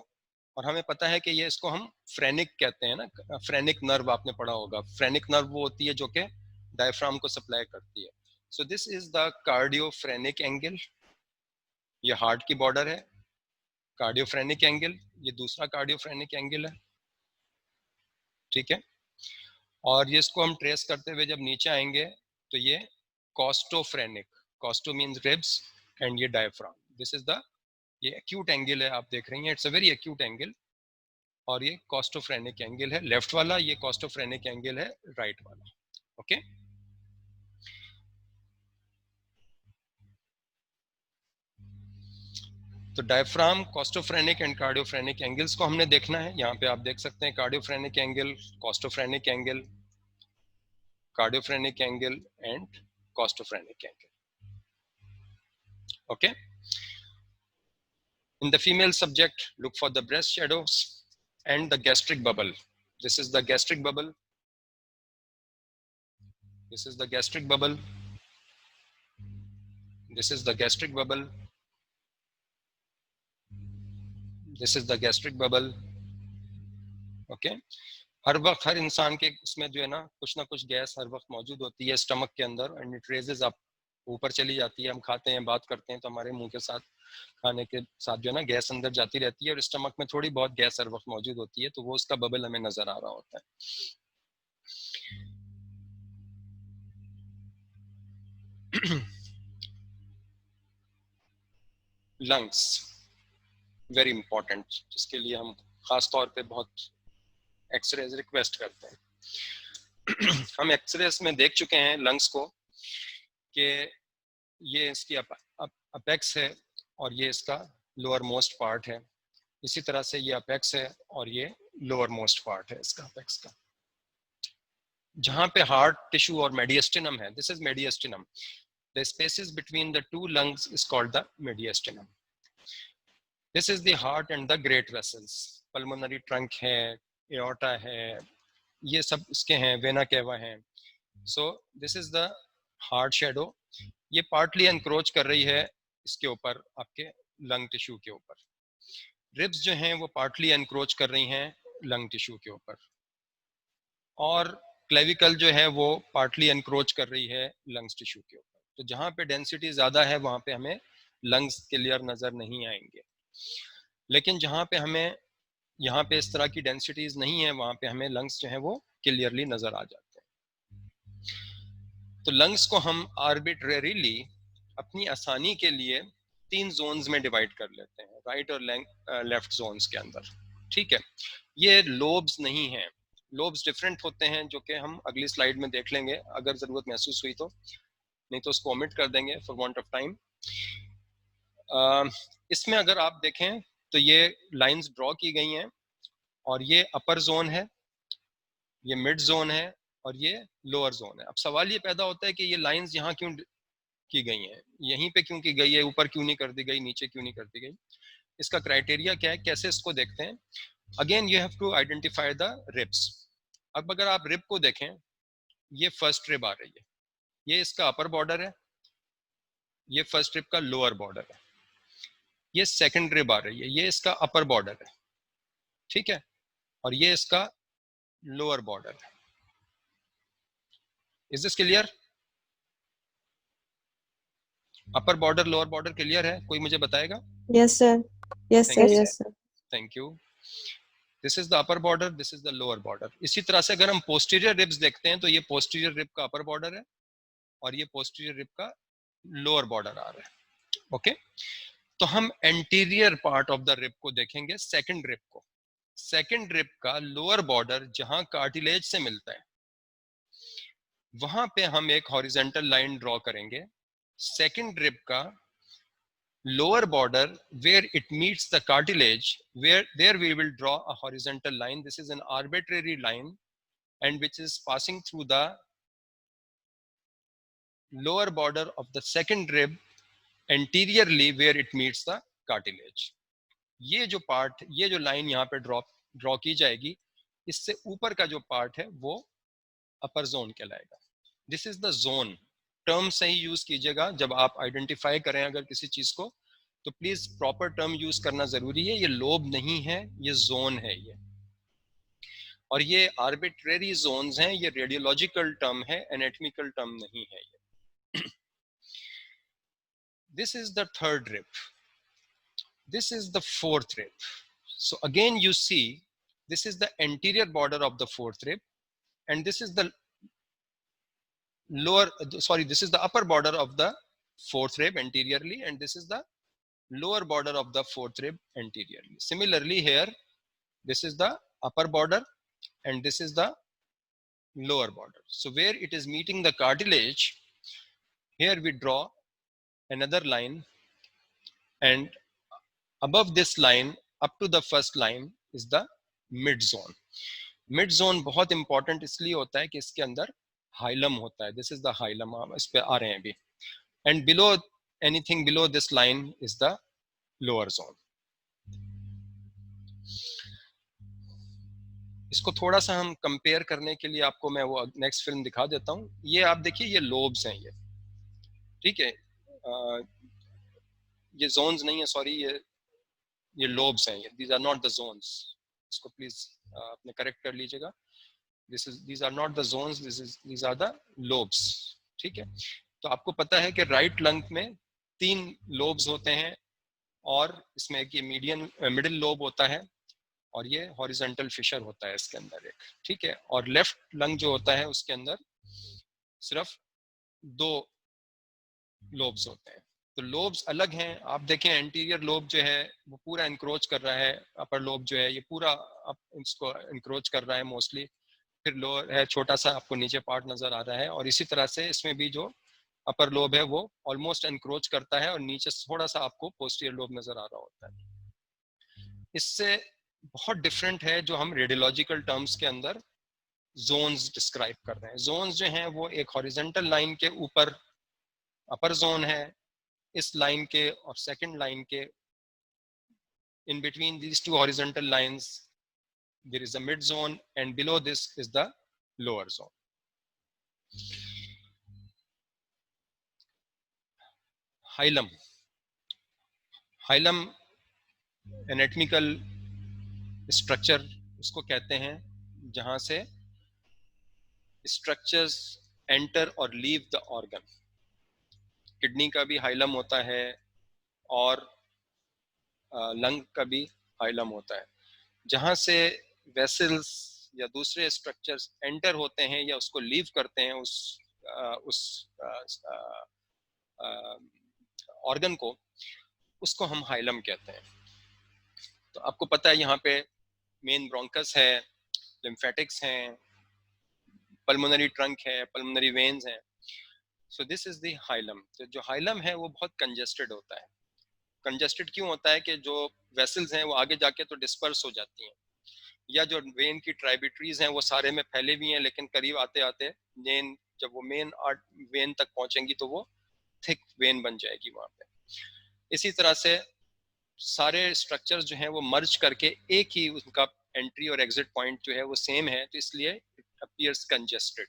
Speaker 1: और हमें पता है कि ये इसको हम फ्रेनिक कहते हैं ना। फ्रेनिक नर्व आपने पढ़ा होगा, फ्रेनिक नर्व वो होती है जो कि डायफ्राम को सप्लाई करती है। So this is the cardiophrenic angle, ये हार्ट की बॉर्डर है। कार्डियोफ्रेनिक एंगल, ये दूसरा कार्डियोफ्रेनिक एंगल है। ठीक है, और ये इसको हम ट्रेस करते हुए जब नीचे आएंगे तो ये कॉस्टोफ्रेनिक, कॉस्टो मीन्स रिब्स एंड ये डायफ्राम, दिस इज द, ये एक्यूट एंगल है आप देख रही हैं, it's a very acute angle, और ये कॉस्टोफ्रेनिक एंगल है लेफ्ट वाला, ये कॉस्टोफ्रेनिक एंगल है राइट वाला। ओके, तो diaphragm, costophrenic and cardiophrenic angles को हमने देखना है। यहाँ पे आप देख सकते हैं cardiophrenic angle, costophrenic angle, cardiophrenic angle and costophrenic angle. Okay, in the female subject look for the breast shadows and the gastric bubble. This is the gastric bubble, this is the gastric bubble, this is the gastric bubble, this is the gastric bubble. Okay, हर वक्त हर इंसान के उसमें जो है ना कुछ गैस हर वक्त मौजूद होती है स्टमक के अंदर, एंड इट रेजेस अप, ऊपर चली जाती है। हम खाते हैं, बात करते हैं तो हमारे मुंह के साथ, खाने के साथ जो है ना गैस अंदर जाती रहती है, और स्टमक में थोड़ी बहुत गैस हर वक्त मौजूद होती है, तो वो उसका बबल हमें नजर आ रहा होता है। लंग्स वेरी इंपॉर्टेंट, जिसके लिए हम खास तौर पे बहुत एक्सरेज रिक्वेस्ट करते हैं। हम एक्सरेस में देख चुके हैं लंग्स को कि ये इसकी अपेक्स है और ये इसका लोअर मोस्ट पार्ट है। इसी तरह से ये अपेक्स है और ये लोअर मोस्ट पार्ट है इसका अपेक्स का। जहाँ पे हार्ट टिश्यू और मेडिएस्टिनम है, this is mediastinum, the spaces between the two lungs is called the mediastinum. This is the heart and the great vessels, pulmonary trunk है, एओर्टा है, ये सब इसके हैं, वेना केवा है। So this is the heart shadow, ये पार्टली एनक्रोच कर रही है इसके ऊपर, आपके लंग टिश्यू के ऊपर। रिब्स जो हैं वो पार्टली एनक्रोच कर रही हैं लंग टिश्यू के ऊपर, और क्लेविकल जो है वो पार्टली एनक्रोच कर रही है लंग्स टिश्यू के ऊपर। तो जहाँ पे डेंसिटी ज़्यादा है वहाँ पे हमें लंग्स क्लियर नज़र नहीं आएंगे, लेकिन जहाँ पे हमें यहाँ पे इस तरह की डेंसिटीज नहीं है वहाँ पे हमें लंग्स जो है वो क्लियरली नज़र आ जाते हैं। तो लंग्स को हम आर्बिट्रेरीली अपनी आसानी के लिए 3 जोन्स में डिवाइड कर लेते हैं, राइट और लेफ्ट जोन्स के अंदर, ठीक है। ये लोब्स नहीं हैं, लोब्स डिफरेंट होते हैं, जो कि हम अगली स्लाइड में देख लेंगे अगर ज़रूरत महसूस हुई तो, नहीं तो उसको ओमिट कर देंगे फॉर वांट ऑफ टाइम। इसमें अगर आप देखें तो ये लाइंस ड्रॉ की गई हैं, और ये अपर जोन है, ये मिड जोन है, और ये लोअर जोन है। अब सवाल ये पैदा होता है कि ये लाइंस यहाँ क्यों की गई हैं, यहीं पे क्यों की गई है, ऊपर क्यों नहीं कर दी गई, नीचे क्यों नहीं कर दी गई? इसका क्राइटेरिया क्या है, कैसे इसको देखते हैं? Again you have to identify the ribs. अब अगर आप रिब को देखें, ये फर्स्ट रिब आ रही है, ये इसका अपर बॉर्डर है, ये फर्स्ट रिब का लोअर बॉर्डर है। ये सेकंड रिब आ रही है, ये इसका अपर बॉर्डर है, ठीक है, और ये इसका लोअर बॉर्डर है। Is this clear? Upper border lower border clear है? कोई मुझे बताएगा?
Speaker 4: Yes, sir. Yes, sir. Yes, sir.
Speaker 1: Thank you. This is the upper border, this is the lower border. इसी तरह से अगर हम पोस्टीरियर रिब्स देखते हैं तो ये पोस्टीरियर रिब का अपर बॉर्डर है और ये पोस्टीरियर रिब का लोअर बॉर्डर आ रहा है, ओके। तो हम anterior part of the rib को देखेंगे, सेकंड रिब को। सेकंड रिब का लोअर बॉर्डर जहां कार्टिलेज से मिलता है, वहां पे हम एक हॉरिजॉन्टल लाइन ड्रॉ करेंगे। सेकंड रिब का lower border where it meets the cartilage, where there we will draw a horizontal line. This is an arbitrary line and which is passing through the lower border of the second rib anteriorly where it meets the cartilage. ये जो पार्ट, ये जो लाइन यहाँ पे ड्रॉ की जाएगी, इससे ऊपर का जो पार्ट है वो अपर जोन कहलाएगा। This is the zone. Term सही यूज कीजिएगा जब आप आइडेंटिफाई करें अगर किसी चीज को, तो प्लीज प्रॉपर टर्म यूज करना जरूरी है। ये लोब नहीं है, ये जोन है ये, और ये आर्बिट्रेरी जोन्स हैं, ये रेडियोलॉजिकल टर्म है, एनाटॉमिकल टर्म नहीं है ये। This is the third rib, this is the fourth rib. So again you see this is the anterior border of the fourth rib, and this is the this is the upper border of the fourth rib anteriorly, and this is the lower border of the fourth rib anteriorly. Similarly here, this is the upper border and this is the lower border. So where it is meeting the cartilage, here we draw another line, and above this line up to the first line is the mid zone. Mid zone बहुत important इसलिए होता है कि इसके अंदर हाइलम होता है. This is the hilum, इस पे आ रहे हैं अभी. And below, anything below this line is the lower zone. इसको थोड़ा सा हम कंपेयर करने के लिए आपको मैं वो नेक्स्ट फिल्म दिखा देता हूँ. ये आप देखिए, ये लोब्स हैं ये, ठीक है, ये जोन्स नहीं है, सॉरी, ये लोब्स हैं ये. These are not the zones. इसको प्लीज आपने करेक्ट कर लीजिएगा. these are not the zones, these are the lobes, ठीक है. तो आपको पता है कि राइट लंग में 3 लोब्स होते हैं, और इसमें एक ये मिडिल लोब होता है, और ये हॉरिजॉन्टल फिशर होता है इसके अंदर एक, ठीक है. और लेफ्ट लंग जो होता है उसके अंदर सिर्फ 2 लोब्स होते हैं. तो लोब्स अलग हैं. आप देखें एंटीरियर लोब जो है वो पूरा इंक्रोच कर रहा है, अपर लोब जो है ये पूरा इसको इंक्रोच कर रहा है मोस्टली, फिर लोअर है, छोटा सा आपको नीचे पार्ट नजर आ रहा है, और इसी तरह से इसमें भी जो अपर लोब है वो ऑलमोस्ट एनक्रोच करता है और नीचे थोड़ा सा आपको पोस्टीरियर लोब नजर आ रहा होता है। इससे बहुत डिफरेंट है जो हम रेडियोलॉजिकल टर्म्स के अंदर जोन्स डिस्क्राइब कर रहे हैं। जोन्स जो हैं वो एक हॉरिजॉन्टल लाइन के ऊपर अपर जोन है, इस लाइन के और सेकंड लाइन के in between these two horizontal lines there is a mid zone, and below this is the lower zone. Hilum. Hilum anatomical structure उसको कहते हैं जहां से structures enter और leave the organ. किडनी का भी हाइलम होता है और लंग का भी हाइलम होता है, जहां से वेसल्स या दूसरे स्ट्रक्चर्स एंटर होते हैं या उसको लीव करते हैं उस ऑर्गन को, उसको हम हाइलम कहते हैं। तो आपको पता है यहाँ पे मेन ब्रोंकस है, लिम्फेटिक्स हैं, पल्मोनरी ट्रंक है, पल्मोनरी वेन्स हैं। सो दिस इज द हाइलम। तो जो हाइलम है वो बहुत कंजेस्टेड होता है। कंजेस्टेड क्यों होता है कि जो वेसल्स हैं वो आगे जाके तो डिस्पर्स हो जाती हैं, या जो वेन की ट्राइबिटरीज हैं वो सारे में फैले भी हैं, लेकिन करीब आते आते वेन जब वो मेन वेन तक पहुंचेंगी तो वो थिक वेन बन जाएगी वहां पे। इसी तरह से सारे स्ट्रक्चर्स जो हैं वो मर्ज करके एक ही उनका एंट्री और एग्जिट पॉइंट जो है वो सेम है, तो इसलिए it appears congested.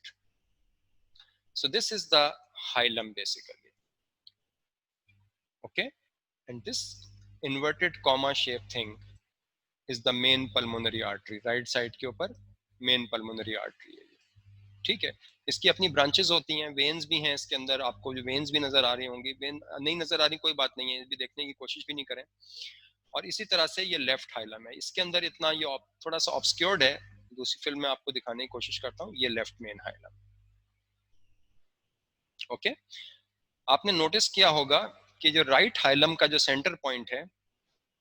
Speaker 1: So this is the hilum basically, okay. And this inverted comma shape thing is the main pulmonary artery. Right side के ऊपर मेन पल्मोनरी आर्टरी है, ठीक है। इसकी अपनी ब्रांचेस होती हैं, वेन्स भी हैं इसके अंदर, आपको जो वेन्स भी नजर आ रही होंगी, वेन नहीं नजर आ रही कोई बात नहीं है, भी देखने की कोशिश भी नहीं करें। और इसी तरह से ये लेफ्ट हाइलम है, इसके अंदर इतना ये थोड़ा सा ऑब्सक्योर्ड है, दूसरी फिल्म में आपको दिखाने की कोशिश करता हूँ। ये लेफ्ट मेन हाइलम, ओके। आपने नोटिस किया होगा कि जो राइट हाइलम का जो सेंटर पॉइंट है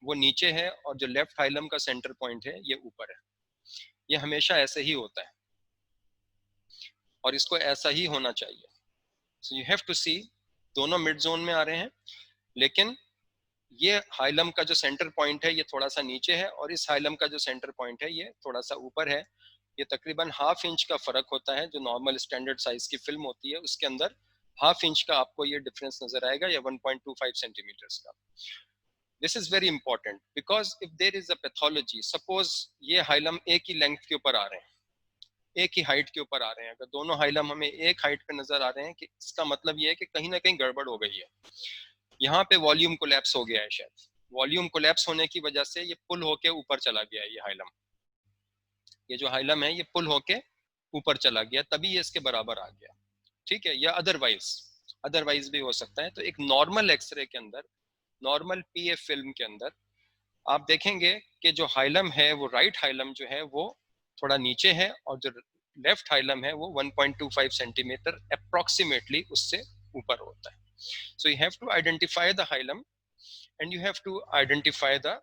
Speaker 1: वो नीचे है, और जो लेफ्ट हाइलम का सेंटर पॉइंट है ये ऊपर है। ये हमेशा ऐसे ही होता है और इसको ऐसा ही होना चाहिए। सो यू हैव टू सी, दोनों मिड जोन में आ रहे हैं, लेकिन ये हाइलम का जो सेंटर पॉइंट है ये थोड़ा सा नीचे है, और इस हाइलम का जो सेंटर पॉइंट है ये थोड़ा सा ऊपर है। ये तकरीबन ½ इंच का फर्क होता है। जो नॉर्मल स्टैंडर्ड साइज की फिल्म होती है उसके अंदर ½ इंच का आपको ये डिफरेंस नजर आएगा, या 1.25 सेंटीमीटर्स का। This is very important because if there is a pathology, suppose ये हाइलम एक ही लेंथ के ऊपर आ रहे हैं, एक ही हाइट के ऊपर आ रहे हैं, अगर दोनों हाइलम हमें एक हाइट पे नजर आ रहे हैं, कि इसका मतलब ये है कि कहीं ना कहीं गड़बड़ हो गई है, यहाँ पे वॉल्यूम कोलैप्स हो गया है। शायद वॉल्यूम कोलैप्स होने की वजह से ये पुल होके ऊपर चला गया है। ये हाइलम, ये जो हाइलम है ये पुल होके ऊपर चला गया, तभी ये इसके बराबर आ गया, ठीक है। या अदरवाइज भी हो सकता है। तो एक नॉर्मल एक्सरे के अंदर, नॉर्मल पीएफ फिल्म के अंदर आप देखेंगे कि जो हाइलम है वो राइट हाइलम जो है वो थोड़ा नीचे है, और जो लेफ्ट हाइलम है वो 1.25 सेंटीमीटर अप्रोक्सीमेटली उससे ऊपर होता है। So you have to identify the hilum, and you have to identify the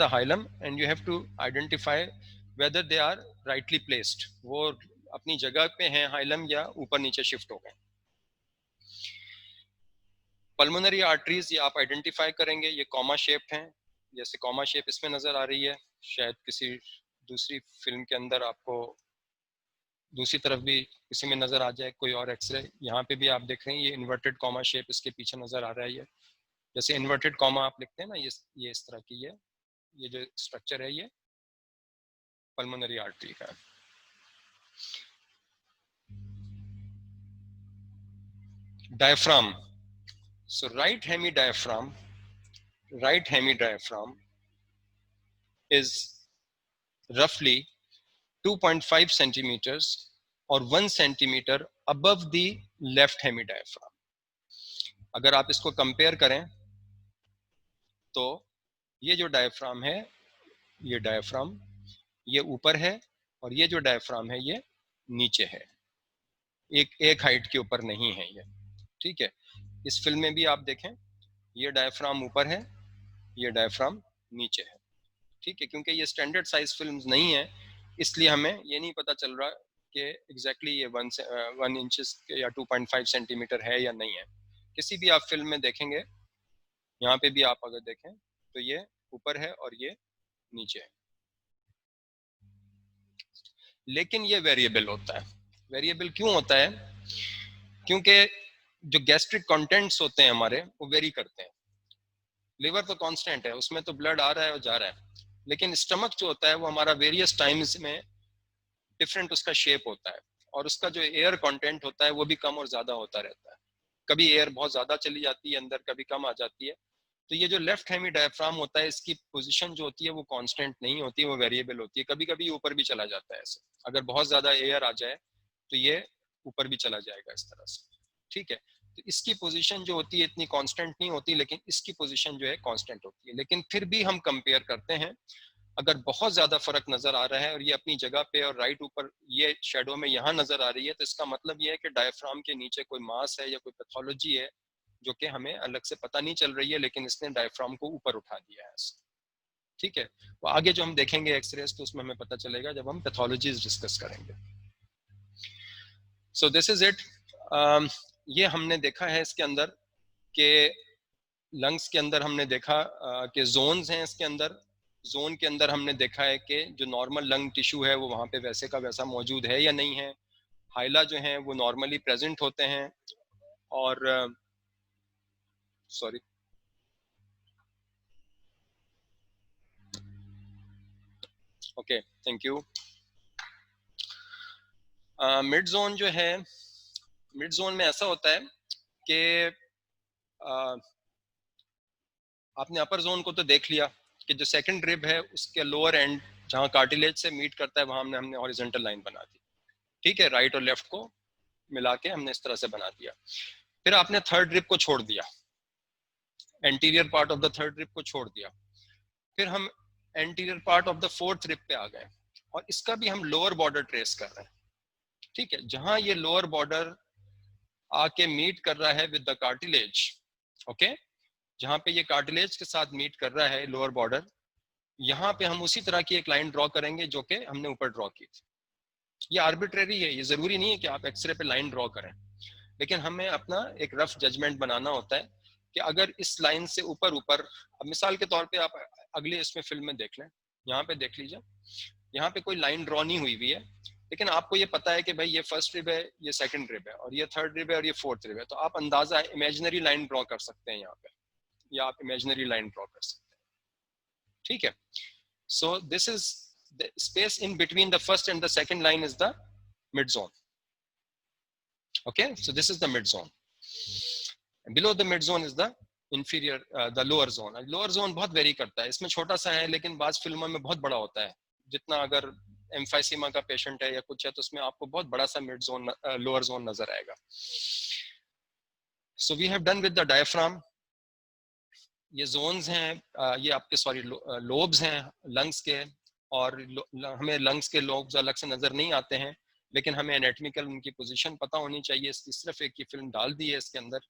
Speaker 1: hilum, and you have to identify whether they are rightly placed. वो अपनी जगह पे हैं हाइलम या ऊपर नीचे शिफ्ट हो गए। पल्मोनरी आर्टरीज ये आप आइडेंटिफाई करेंगे, ये कॉमा शेप हैं, जैसे कॉमा शेप इसमें नजर आ रही है। शायद किसी दूसरी फिल्म के अंदर आपको दूसरी तरफ भी किसी में नजर आ जाए कोई और एक्सरे। यहाँ पे भी आप देख रहे हैं ये इन्वर्टेड कॉमा शेप इसके पीछे नजर आ रहा है। ये जैसे इन्वर्टेड कॉमा आप लिखते हैं ना, ये इस तरह की ये जो स्ट्रक्चर है ये पल्मोनरी आर्टरी का है। Diaphragm, so right hemi diaphragm is रफली 2.5 सेंटीमीटर्स और 1 centimetre above the left hemi diaphragm. अगर आप इसको कंपेयर करें तो ये जो डायफ्राम है, ये डायफ्राम ये ऊपर है, और ये जो डायफ्राम है ये नीचे है, एक हाइट के ऊपर नहीं है ये, ठीक है। इस फिल्म में भी आप देखें ये डायफ्राम ऊपर है, ये डायफ्राम नीचे है, ठीक है। क्योंकि ये स्टैंडर्ड साइज फिल्म्स नहीं है, इसलिए हमें ये नहीं पता चल रहा कि एग्जैक्टली ये 1 इंचेस या 2.5 सेंटीमीटर है या नहीं है। किसी भी आप फिल्म में देखेंगे, यहाँ पे भी आप अगर देखें तो ये ऊपर है और ये नीचे है, लेकिन ये वेरिएबल होता है। वेरिएबल क्यों होता है? क्योंकि जो गैस्ट्रिक कंटेंट्स होते हैं हमारे, वो वेरी करते हैं। लिवर तो कांस्टेंट है, उसमें तो ब्लड आ रहा है और जा रहा है, लेकिन स्टमक जो होता है वो हमारा वेरियस टाइम्स में डिफरेंट उसका शेप होता है, और उसका जो एयर कंटेंट होता है वो भी कम और ज्यादा होता रहता है। कभी एयर बहुत ज्यादा चली जाती है अंदर, कभी कम आ जाती है। तो ये जो लेफ्ट हेमी डायफ्राम होता है, इसकी पोजीशन जो होती है वो कांस्टेंट नहीं होती है, वो वेरिएबल होती है। कभी कभी ऊपर भी चला जाता है ऐसे, अगर बहुत ज्यादा एयर आ जाए तो ये ऊपर भी चला जाएगा इस तरह से, ठीक है। तो इसकी पोजीशन जो होती है इतनी कांस्टेंट नहीं होती, लेकिन इसकी पोजीशन जो है कांस्टेंट होती है। लेकिन फिर भी हम कंपेयर करते हैं, अगर बहुत ज्यादा फर्क नजर आ रहा है और ये अपनी जगह पे और राइट ऊपर ये शेडो में यहाँ नजर आ रही है, तो इसका मतलब ये है कि डायफ्राम के नीचे कोई मास है या कोई पैथोलॉजी है जो कि हमें अलग से पता नहीं चल रही है, लेकिन इसने डायफ्राम को ऊपर उठा दिया है, ठीक है। वो आगे जो हम देखेंगे एक्सरेज, तो उसमें हमें पता चलेगा जब हम पैथोलॉजीज डिस्कस करेंगे। सो दिस इज इट। ये हमने देखा है इसके अंदर कि लंग्स के अंदर हमने देखा कि जोन्स हैं इसके अंदर। जोन के अंदर हमने देखा है कि जो नॉर्मल लंग टिश्यू है वो वहाँ पे वैसे का वैसा मौजूद है या नहीं है। हाइला जो है वो नॉर्मली प्रेजेंट होते हैं, और sorry okay, thank you. Mid zone जो है, मिड जोन में ऐसा होता है कि आपने अपर जोन को तो देख लिया कि जो सेकंड रिब है उसके लोअर एंड जहाँ कार्टिलेज से मीट करता है वहां हमने हॉरिजॉन्टल लाइन बना दी, ठीक है। राइट और लेफ्ट को मिला के हमने इस तरह से बना दिया। फिर आपने थर्ड रिब को छोड़ दिया, anterior part of the third rib को छोड़ दिया। फिर हम anterior part of the fourth rib पे आ गए, और इसका भी हम लोअर बॉर्डर ट्रेस कर रहे हैं, ठीक है। जहां ये लोअर बॉर्डर आके मीट कर रहा है विद द कार्टिलेज, ओके, जहां पे ये कार्टिलेज के साथ मीट कर रहा है लोअर बॉर्डर, यहाँ पे हम उसी तरह की एक लाइन ड्रॉ करेंगे जो कि हमने ऊपर ड्रॉ की थी। ये आर्बिट्रेरी है, ये जरूरी नहीं है कि आप एक्सरे पे लाइन ड्रॉ करें, लेकिन हमें अपना एक रफ जजमेंट बनाना होता है कि अगर इस लाइन से ऊपर ऊपर, अब मिसाल के तौर पे आप अगले इसमें फिल्म में देख लें, यहाँ पे देख लीजिए, यहाँ पे कोई लाइन ड्रॉ नहीं हुई है, लेकिन आपको ये पता है कि भाई ये फर्स्ट रिब है, ये सेकंड रिब है, और ये थर्ड रिब है, और ये फोर्थ रिब है। तो आप अंदाजा इमेजिनरी लाइन ड्रॉ कर सकते हैं यहाँ पे, या आप इमेजिनरी लाइन ड्रॉ कर सकते हैं, ठीक है। So this is the space in between the first and the second line is the mid zone, okay, so this is the mid zone. Below the mid zone is the inferior the lower zone. lower zone बहुत वेरी करता है, इसमें छोटा सा है लेकिन बाज़ फिल्मों में बहुत बड़ा होता है। जितना अगर एम्फाइसीमा का पेशेंट है या कुछ है तो उसमें आपको बहुत बड़ा सा मिड जोन लोअर जोन नजर आएगा। So we have done with the diaphragm. ये जोन्स हैं, ये आपके सॉरी लोब्स हैं लंग्स के, और हमें लंग्स के लोब्स अलग से नजर नहीं आते हैं, लेकिन हमें एनाटॉमिकल उनकी पोजीशन पता होनी चाहिए। इसकी सिर्फ एक ही फिल्म डाल दी है इसके अंदर,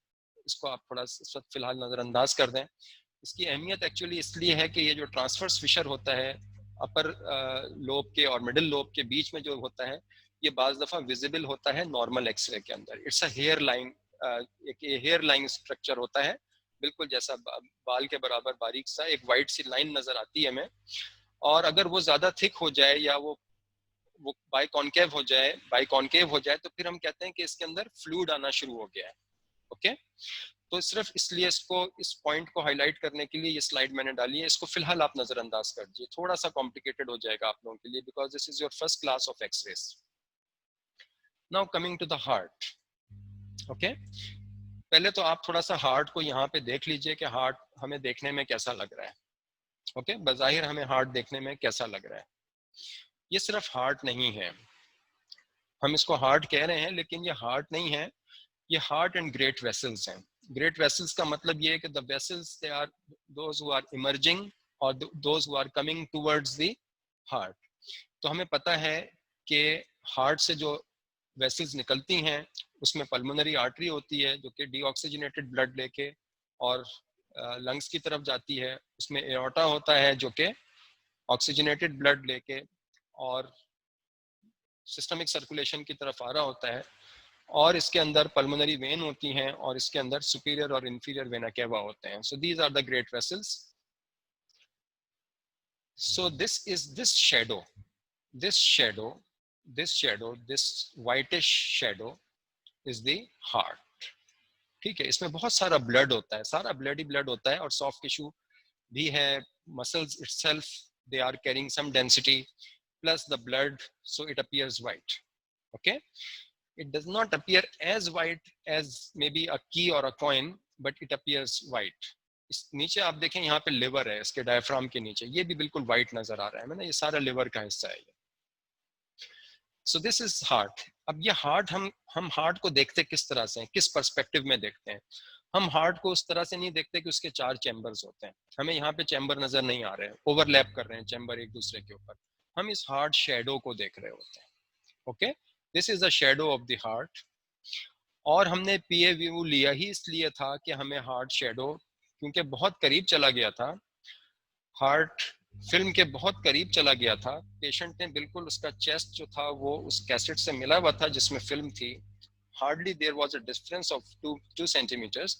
Speaker 1: इसको आप थोड़ा इस वक्त फिलहाल नज़रअंदाज कर दें। इसकी अहमियत एक्चुअली इसलिए है कि ये जो ट्रांसफर्स फिशर होता है अपर लोब के और मिडिल लोब के बीच में जो होता है, ये बाज़ दफ़ा विजिबल होता है नॉर्मल एक्सरे के अंदर। इट्स अ हेयर लाइन, एक हेयर लाइन स्ट्रक्चर होता है, बिल्कुल जैसा बाल के बराबर बारीक सा एक वाइट सी लाइन नज़र आती है हमें। और अगर वो ज़्यादा थिक हो जाए या वो बाइकॉन्केव हो जाए तो फिर हम कहते हैं कि इसके अंदर फ्लूइड आना शुरू हो गया है, ओके। तो सिर्फ इसलिए इसको, इस पॉइंट को हाईलाइट करने के लिए ये स्लाइड मैंने डाली है। इसको फिलहाल आप नजरअंदाज कर दीजिए, थोड़ा सा कॉम्प्लिकेटेड हो जाएगा आप लोगों के लिए, because this is your first class of x-rays. Now coming to the heart, okay. पहले तो आप थोड़ा सा हार्ट को यहाँ पे देख लीजिए कि हार्ट हमें देखने में कैसा लग रहा है, ओके। बज़ाहिर हमें हार्ट देखने में कैसा लग रहा है। ये सिर्फ हार्ट नहीं है, हम इसको हार्ट कह रहे हैं लेकिन ये हार्ट नहीं है, ये हार्ट एंड ग्रेट वेसल्स हैं। ग्रेट वेसल्स का मतलब ये है कि the vessels they are those who are emerging और those who are coming towards the heart. तो हमें पता है कि हार्ट से जो वेसल्स निकलती हैं उसमें पल्मोनरी आर्टरी होती है जो कि डीऑक्सीजनेटेड ब्लड लेके और लंग्स की तरफ जाती है, उसमें एओर्टा होता है जो कि ऑक्सीजनेटेड ब्लड लेके और सिस्टमिक सर्कुलेशन की तरफ आ रहा होता है, और इसके अंदर पल्मोनरी वेन होती हैं और इसके अंदर सुपीरियर और इंफीरियर वेना केवा होते हैं. So these are the great vessels. So this is this whitish shadow is the heart. ठीक है, इसमें बहुत सारा ब्लड होता है, सारा ब्लड ही ब्लड होता है, और सॉफ्ट टिश्यू भी है, muscles itself they are carrying some density plus the blood, so it appears white. Okay, it does not appear as white as maybe a key or a coin, but it appears white. इस नीचे आप देखें, यहाँ पे लिवर है इसके डायफ्राम के नीचे, ये भी बिल्कुल वाइट नजर आ रहा है ना, ये सारा लिवर का हिस्सा है ये. सो दिस इज हार्ट. अब ये हार्ट हम हार्ट को देखते किस तरह से हैं, किस पर्सपेक्टिव में देखते हैं. हम हार्ट को उस तरह से नहीं देखते कि उसके 4 चैम्बर्स होते हैं. हमें यहाँ पे चैम्बर नजर नहीं आ रहे हैं, ओवरलैप कर रहे हैं चैम्बर एक दूसरे के ऊपर. हम इस हार्ट शेडो को देख रहे होते हैं. Okay, this is the shadow of the heart. और हमने पीए व्यू लिया ही इसलिए था कि हमें हार्ट शेडो, क्योंकि बहुत करीब चला गया था, हार्ट फिल्म के बहुत करीब चला गया था. पेशेंट ने बिल्कुल, उसका चेस्ट जो था वो उस कैसेट से मिला हुआ था जिसमें फिल्म थी. Hardly there was a difference of 2 centimetres.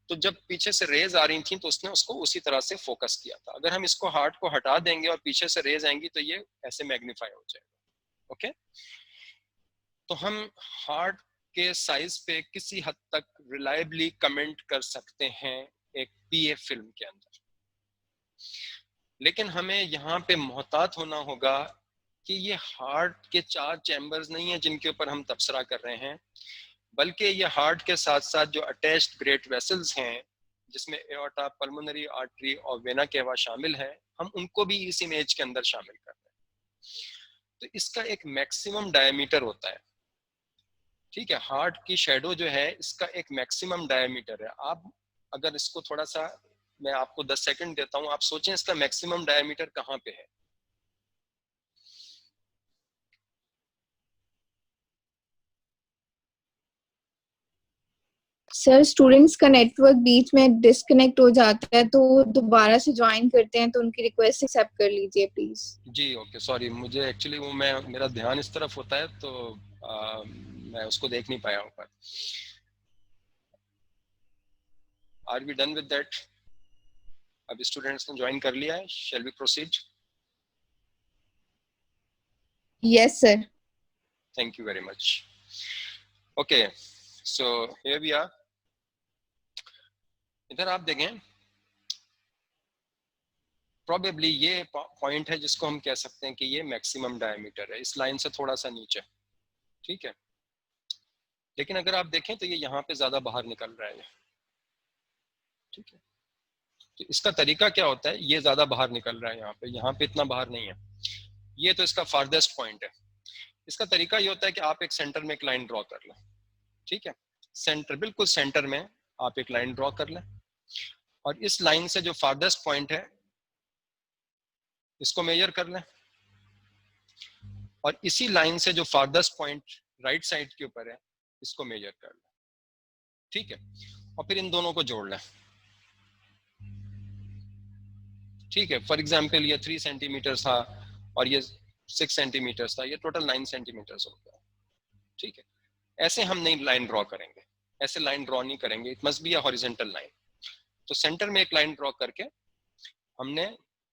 Speaker 1: तो जब पीछे से रेज आ रही थी तो उसने उसको उसी तरह से फोकस किया था. अगर हम इसको हार्ट को हटा देंगे और पीछे से रेज आएंगी तो ये ऐसे मैग्नीफाई हो जाएगा. ओके, तो हम हार्ट के साइज पे किसी हद तक रिलायबली कमेंट कर सकते हैं एक पीए फिल्म के अंदर. लेकिन हमें यहाँ पे मोहतात होना होगा कि ये हार्ट के 4 चैम्बर्स नहीं है जिनके ऊपर हम तबसरा कर रहे हैं, बल्कि ये हार्ट के साथ साथ जो अटैच्ड ग्रेट वेसल्स हैं, जिसमें एओर्टा, पल्मोनरी आर्टरी और वेना केवा शामिल है, हम उनको भी इस इमेज के अंदर शामिल कर रहे हैं. तो इसका एक मैक्सिमम डायमीटर होता है. ठीक है, हार्ट की शेडो जो है इसका एक मैक्सिमम डायमीटर है. आप अगर इसको थोड़ा सा, मैं आपको 10 सेकंड देता हूं, आप सोचें इसका मैक्सिमम डायमीटर कहां पे है.
Speaker 2: सर स्टूडेंट्स का नेटवर्क बीच में डिस्कनेक्ट हो जाता है, तो दोबारा से ज्वाइन करते हैं, तो उनकी रिक्वेस्ट एक्सेप्ट कर लीजिए प्लीज.
Speaker 1: जी ओके, सॉरी, मुझे एक्चुअली वो मेरा ध्यान इस तरफ होता है तो मैं उसको देख नहीं पाया ऊपर. Are we done with that? अब स्टूडेंट्स ने ज्वाइन कर लिया है, shall we proceed?
Speaker 2: Yes sir.
Speaker 1: Thank you very much. Okay, so here we are. इधर आप देखें, प्रोबेबली ये पॉइंट है जिसको हम कह सकते हैं कि ये मैक्सिमम डायमीटर है, इस लाइन से थोड़ा सा नीचे. ठीक है, लेकिन अगर आप देखें तो ये यहाँ पे ज्यादा बाहर निकल रहा है. ठीक है, तो इसका तरीका क्या होता है, ये ज्यादा बाहर निकल रहा है, यहाँ पे इतना बाहर नहीं है. ये तो इसका फारदेस्ट पॉइंट है. इसका तरीका ये होता है कि आप एक सेंटर में एक लाइन ड्रॉ कर लें. ठीक है, सेंटर, बिल्कुल सेंटर में आप एक लाइन ड्रॉ कर लें, और इस लाइन से जो फारदेस्ट पॉइंट है इसको मेजर कर लें, और इसी लाइन से जो फारदेस्ट पॉइंट राइट साइड के ऊपर है इसको मेजर कर लें. ठीक है, और फिर इन दोनों को जोड़ लें. ठीक है, फॉर एग्जाम्पल ये 3 सेंटीमीटर था और ये 6 सेंटीमीटर था, ये टोटल 9 सेंटीमीटर हो गया. ठीक है, ऐसे हम नहीं लाइन ड्रॉ करेंगे, ऐसे लाइन ड्रॉ नहीं करेंगे. It must be a horizontal line. तो सेंटर में एक लाइन ड्रॉ करके हमने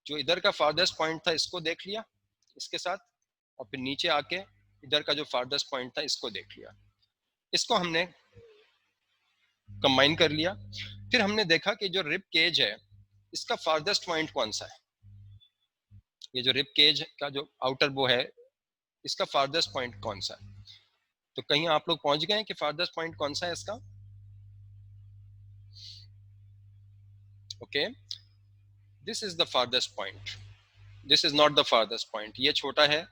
Speaker 1: जो इधर का फारदेस्ट पॉइंट था इसको देख लिया इसके साथ, और फिर नीचे आके इधर का जो फारदेस्ट पॉइंट था इसको देख लिया. इसको हमने कंबाइन कर लिया. फिर हमने देखा कि जो रिब केज है इसका फारदेस्ट पॉइंट कौन सा है. ये जो रिब केज का जो आउटर वो है, इसका फारदेस्ट पॉइंट कौन सा है. तो कहीं आप लोग पहुंच गए कि फारदेस्ट पॉइंट कौन सा है इसका. Okay, this is the farthest point, this is not the farthest point. ये छोटा है.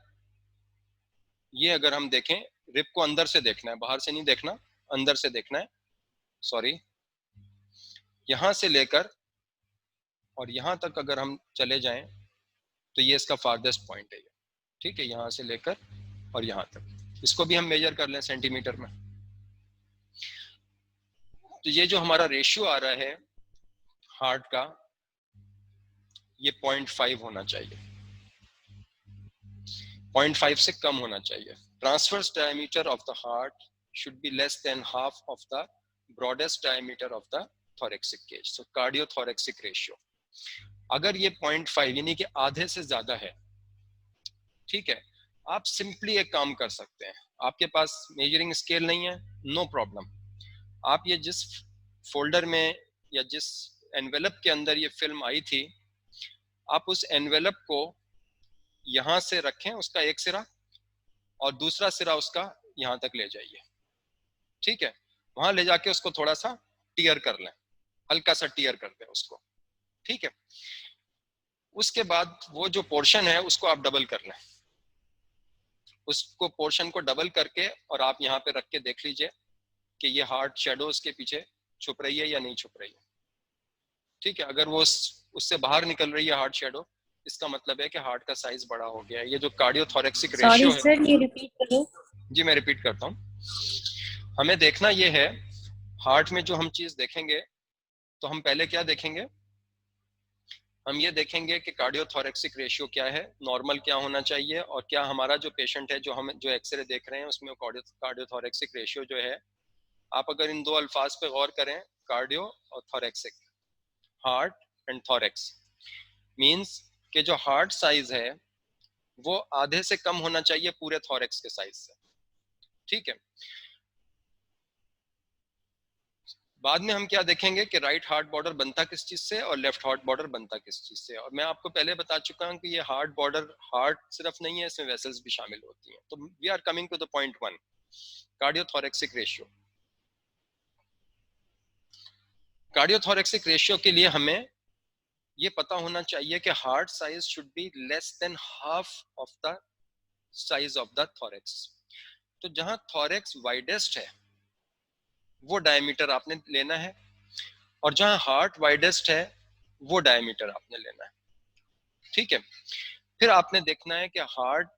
Speaker 1: ये अगर हम देखें, रिब को अंदर से देखना है, बाहर से नहीं देखना, अंदर से देखना है. सॉरी, यहां से लेकर और यहां तक अगर हम चले जाएं तो ये इसका फारदेस्ट पॉइंट है. ठीक है, यहां से लेकर और यहां तक, इसको भी हम मेजर कर लें सेंटीमीटर में. तो ये जो हमारा रेशियो आ रहा है हार्ट का ये 0.5 होना चाहिए, 0.5 से कम होना चाहिए। Transverse diameter of the heart should be less than half of the broadest diameter of the thoracic cage. So cardiothoracic ratio अगर ये 0.5 यानी कि आधे से ज्यादा है, ठीक है, आप सिंपली एक काम कर सकते हैं, आपके पास मेजरिंग स्केल नहीं है, नो प्रॉब्लम, आप ये जिस फोल्डर में या जिस एनवेलप के अंदर ये फिल्म आई थी, आप उस एनवेलप को यहां से रखें, उसका एक सिरा, और दूसरा सिरा उसका यहां तक ले जाइए, ठीक है, वहां ले जाके उसको थोड़ा सा टीयर कर लें, हल्का सा टीयर कर दें उसको, ठीक है। उसके बाद वो जो पोर्शन है उसको आप डबल कर लें, उसको पोर्शन को डबल करके और आप यहाँ पे रख के देख लीजिए कि ये हार्ट शेडो उसके पीछे छुप रही है या नहीं छुप रही है, ठीक है। अगर वो उससे बाहर निकल रही है हार्ट शेडो, इसका मतलब है कि हार्ट का साइज बड़ा हो गया है। ये जो कार्डियोथोरेक्सिक रेशियो है,
Speaker 3: सर ये रिपीट करो।
Speaker 1: जी मैं रिपीट करता हूँ, हमें देखना ये है, हार्ट में जो हम चीज देखेंगे, तो हम पहले क्या देखेंगे, हम ये देखेंगे कि कार्डियोथोरेक्सिक रेशियो क्या है, नॉर्मल क्या होना चाहिए, और क्या हमारा जो पेशेंट है जो हम जो एक्सरे देख रहे हैं उसमें कार्डियोथोरेक्सिक रेशियो जो है, आप अगर इन दो अल्फाज पे गौर करें, कार्डियो और थोरेक्सिक, हार्ट एंड थोरेक्स, मींस कि जो हार्ट साइज है वो आधे से कम होना चाहिए पूरे थोरेक्स के साइज से, ठीक है। बाद में हम क्या देखेंगे कि राइट हार्ट बॉर्डर बनता किस चीज से और लेफ्ट हार्ट बॉर्डर बनता किस चीज से, और मैं आपको पहले बता चुका हूं कि ये हार्ट बॉर्डर हार्ट सिर्फ नहीं है, इसमें वेसल्स भी शामिल होती हैं। तो we are coming to the point 1, cardiothoracic ratio. Cardiothoracic ratio के लिए हमें ये पता होना चाहिए कि heart size should be less than half of the size of the thorax. तो जहां थोरेक्स वाइडेस्ट है वो डायमीटर आपने लेना है, और जहां हार्ट वाइडेस्ट है वो डायमीटर आपने लेना है, ठीक है। फिर आपने देखना है कि हार्ट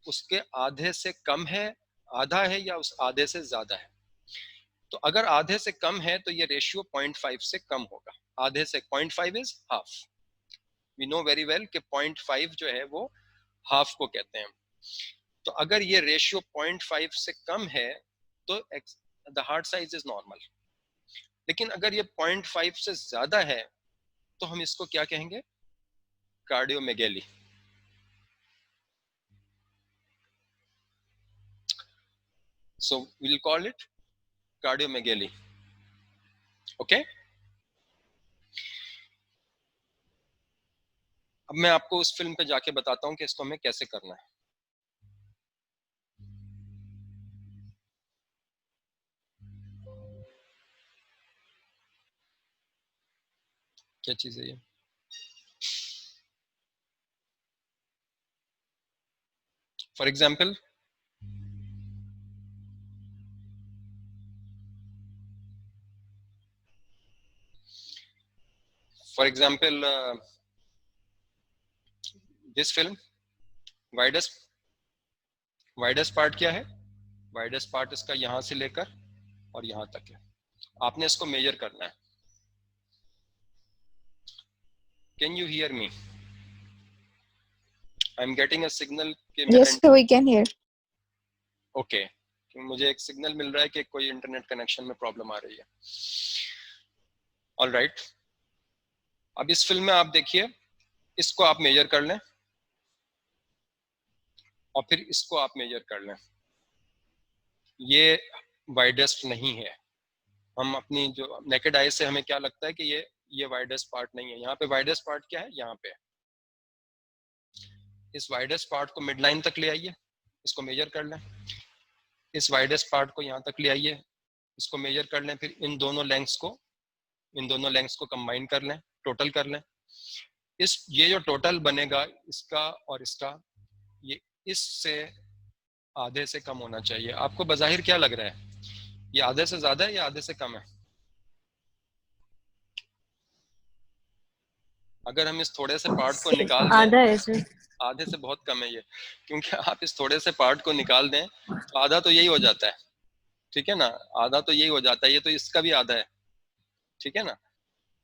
Speaker 1: उसके आधे से कम है, आधा है, या उस आधे से ज्यादा है। तो अगर आधे से कम है तो ये रेशियो 0.5 से कम होगा, आधे से 0.5 is half, we know very well कि 0.5 जो है वो हाफ को कहते हैं। तो अगर ये रेशियो 0.5 से कम है तो the heart size is normal, लेकिन अगर ये 0.5 से ज्यादा है तो हम इसको क्या कहेंगे, कार्डियोमेगेली। So we'll call it cardiomegaly. Okay? अब मैं आपको उस फिल्म पे जाके बताता हूं कि इसको हमें कैसे करना है। क्या चीज है ये? For example, this film, widest part क्या है, वाइडेस्ट पार्ट इसका यहां से लेकर और यहां तक है, आपने इसको मेजर करना है। Can you hear me? I am getting a signal कि मेरा
Speaker 2: Yes, sir, we can hear.
Speaker 1: Okay, मुझे एक सिग्नल मिल रहा है कि कोई इंटरनेट कनेक्शन में प्रॉब्लम आ रही है। ऑलराइट, अब इस फिल्म में आप देखिए, इसको आप मेजर कर लें और फिर इसको आप मेजर कर लें, ये वाइडेस्ट नहीं है। हम अपनी जो नेकेड आई से हमें क्या लगता है कि ये वाइडेस्ट पार्ट नहीं है। यहाँ पे वाइडेस्ट पार्ट क्या है, यहाँ पे इस वाइडेस्ट पार्ट को मिड लाइन तक ले आइए, इसको मेजर कर लें। इस वाइडेस्ट पार्ट को यहाँ तक ले आइए, इसको मेजर कर लें। फिर इन दोनों लेंथ्स को कंबाइन कर लें, टोटल कर लें। ये जो टोटल बनेगा इसका और इसका, ये इससे आधे से कम होना चाहिए। आपको बज़ाहिर क्या लग रहा है, ये आधे से ज्यादा है या आधे से कम है? अगर हम इस थोड़े से पार्ट को निकाल दें,
Speaker 3: आधा है सर।
Speaker 1: आधे से बहुत कम है ये, क्योंकि आप इस थोड़े से पार्ट को निकाल दें तो आधा तो यही हो जाता है, ठीक है ना, आधा तो यही हो जाता है, ये तो इसका भी आधा है, ठीक है ना।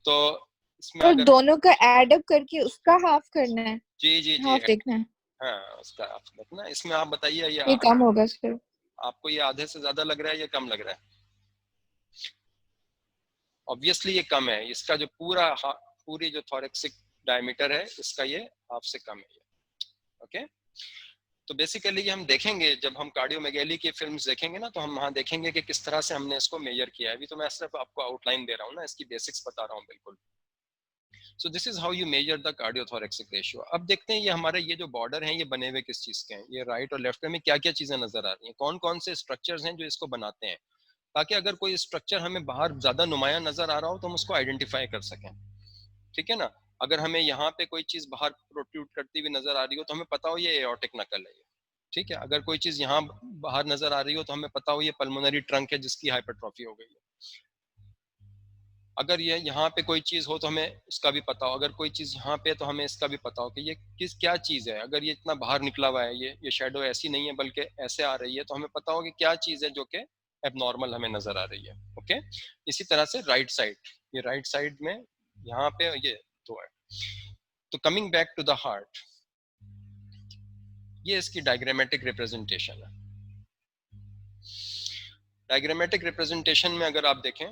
Speaker 1: तो इसमें
Speaker 2: तो
Speaker 1: अगर
Speaker 2: दोनों का एड अप करके उसका हाफ करना है,
Speaker 1: जी जी जी
Speaker 2: हाफ देखना है,
Speaker 1: हाँ उसका आप देखना। इसमें आप बताइए
Speaker 2: ये कम होगा सर?
Speaker 1: आपको ये आधे से ज्यादा लग रहा है या कम लग रहा है? ऑब्वियसली ये कम है। इसका जो पूरी जो थोरेक्सिक डायमीटर है इसका ये हाफ से कम है। ओके, तो बेसिकली हम देखेंगे जब हम कार्डियोमेगेली की फिल्म्स देखेंगे ना, तो हम वहाँ देखेंगे कि किस तरह से हमने इसको मेजर किया है। अभी तो मैं सिर्फ आपको आउटलाइन दे रहा हूँ ना, इसकी बेसिक्स बता रहा हूँ बिल्कुल। So this is how you measure the cardiothoracic ratio. अब देखते हैं ये हमारे ये जो बॉर्डर हैं ये बने हुए किस चीज के हैं। ये राइट और लेफ्ट में क्या क्या चीजें नजर आ रही हैं, कौन कौन से स्ट्रक्चर्स हैं जो इसको बनाते हैं, ताकि अगर कोई स्ट्रक्चर हमें बाहर ज्यादा नुमाया नजर आ रहा हो तो हम उसको आइडेंटिफाई कर सकें। ठीक है ना, अगर हमें यहाँ पे कोई चीज बाहर प्रोट्रूड करती हुई नजर आ रही हो तो हमें पता हो ये एओर्टिक नकल है। ठीक है, अगर कोई चीज यहाँ बाहर नजर आ रही हो तो हमें पता हो ये पल्मोनरी ट्रंक है जिसकी हाइपरट्रॉफी हो गई है। अगर ये यहाँ पे कोई चीज हो तो हमें उसका भी पता हो, अगर कोई चीज यहाँ पे तो हमें इसका भी पता हो कि ये क्या चीज है। अगर ये इतना बाहर निकला हुआ है, ये शेडो ऐसी नहीं है बल्कि ऐसे आ रही है, तो हमें पता हो कि क्या चीज है जो कि एबनॉर्मल हमें नजर आ रही है। ओके, इसी तरह से राइट साइड, ये राइट साइड में यहाँ पे ये तो है। तो coming back to the heart, ये इसकी डायग्रामेटिक रिप्रेजेंटेशन है। डायग्रामेटिक रिप्रेजेंटेशन में अगर आप देखें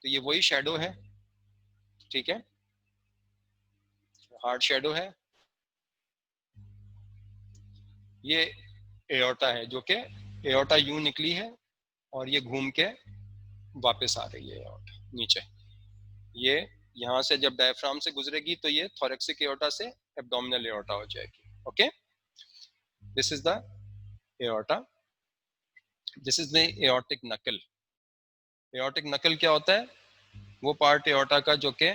Speaker 1: तो ये वही शेडो है। ठीक है, हार्ट शेडो है, ये एओर्टा है जो कि एओर्टा यूं निकली है और ये घूम के वापस आ रही है एओर्टा नीचे। ये यहाँ से जब डायफ्राम से गुजरेगी तो ये थोरेक्सिक एओर्टा से एब्डोमिनल एओर्टा हो जाएगी। Okay, this is the aorta, this is the aortic नकल। एओर्टिक नकल क्या होता है? वो पार्ट एओर्टा का जो कि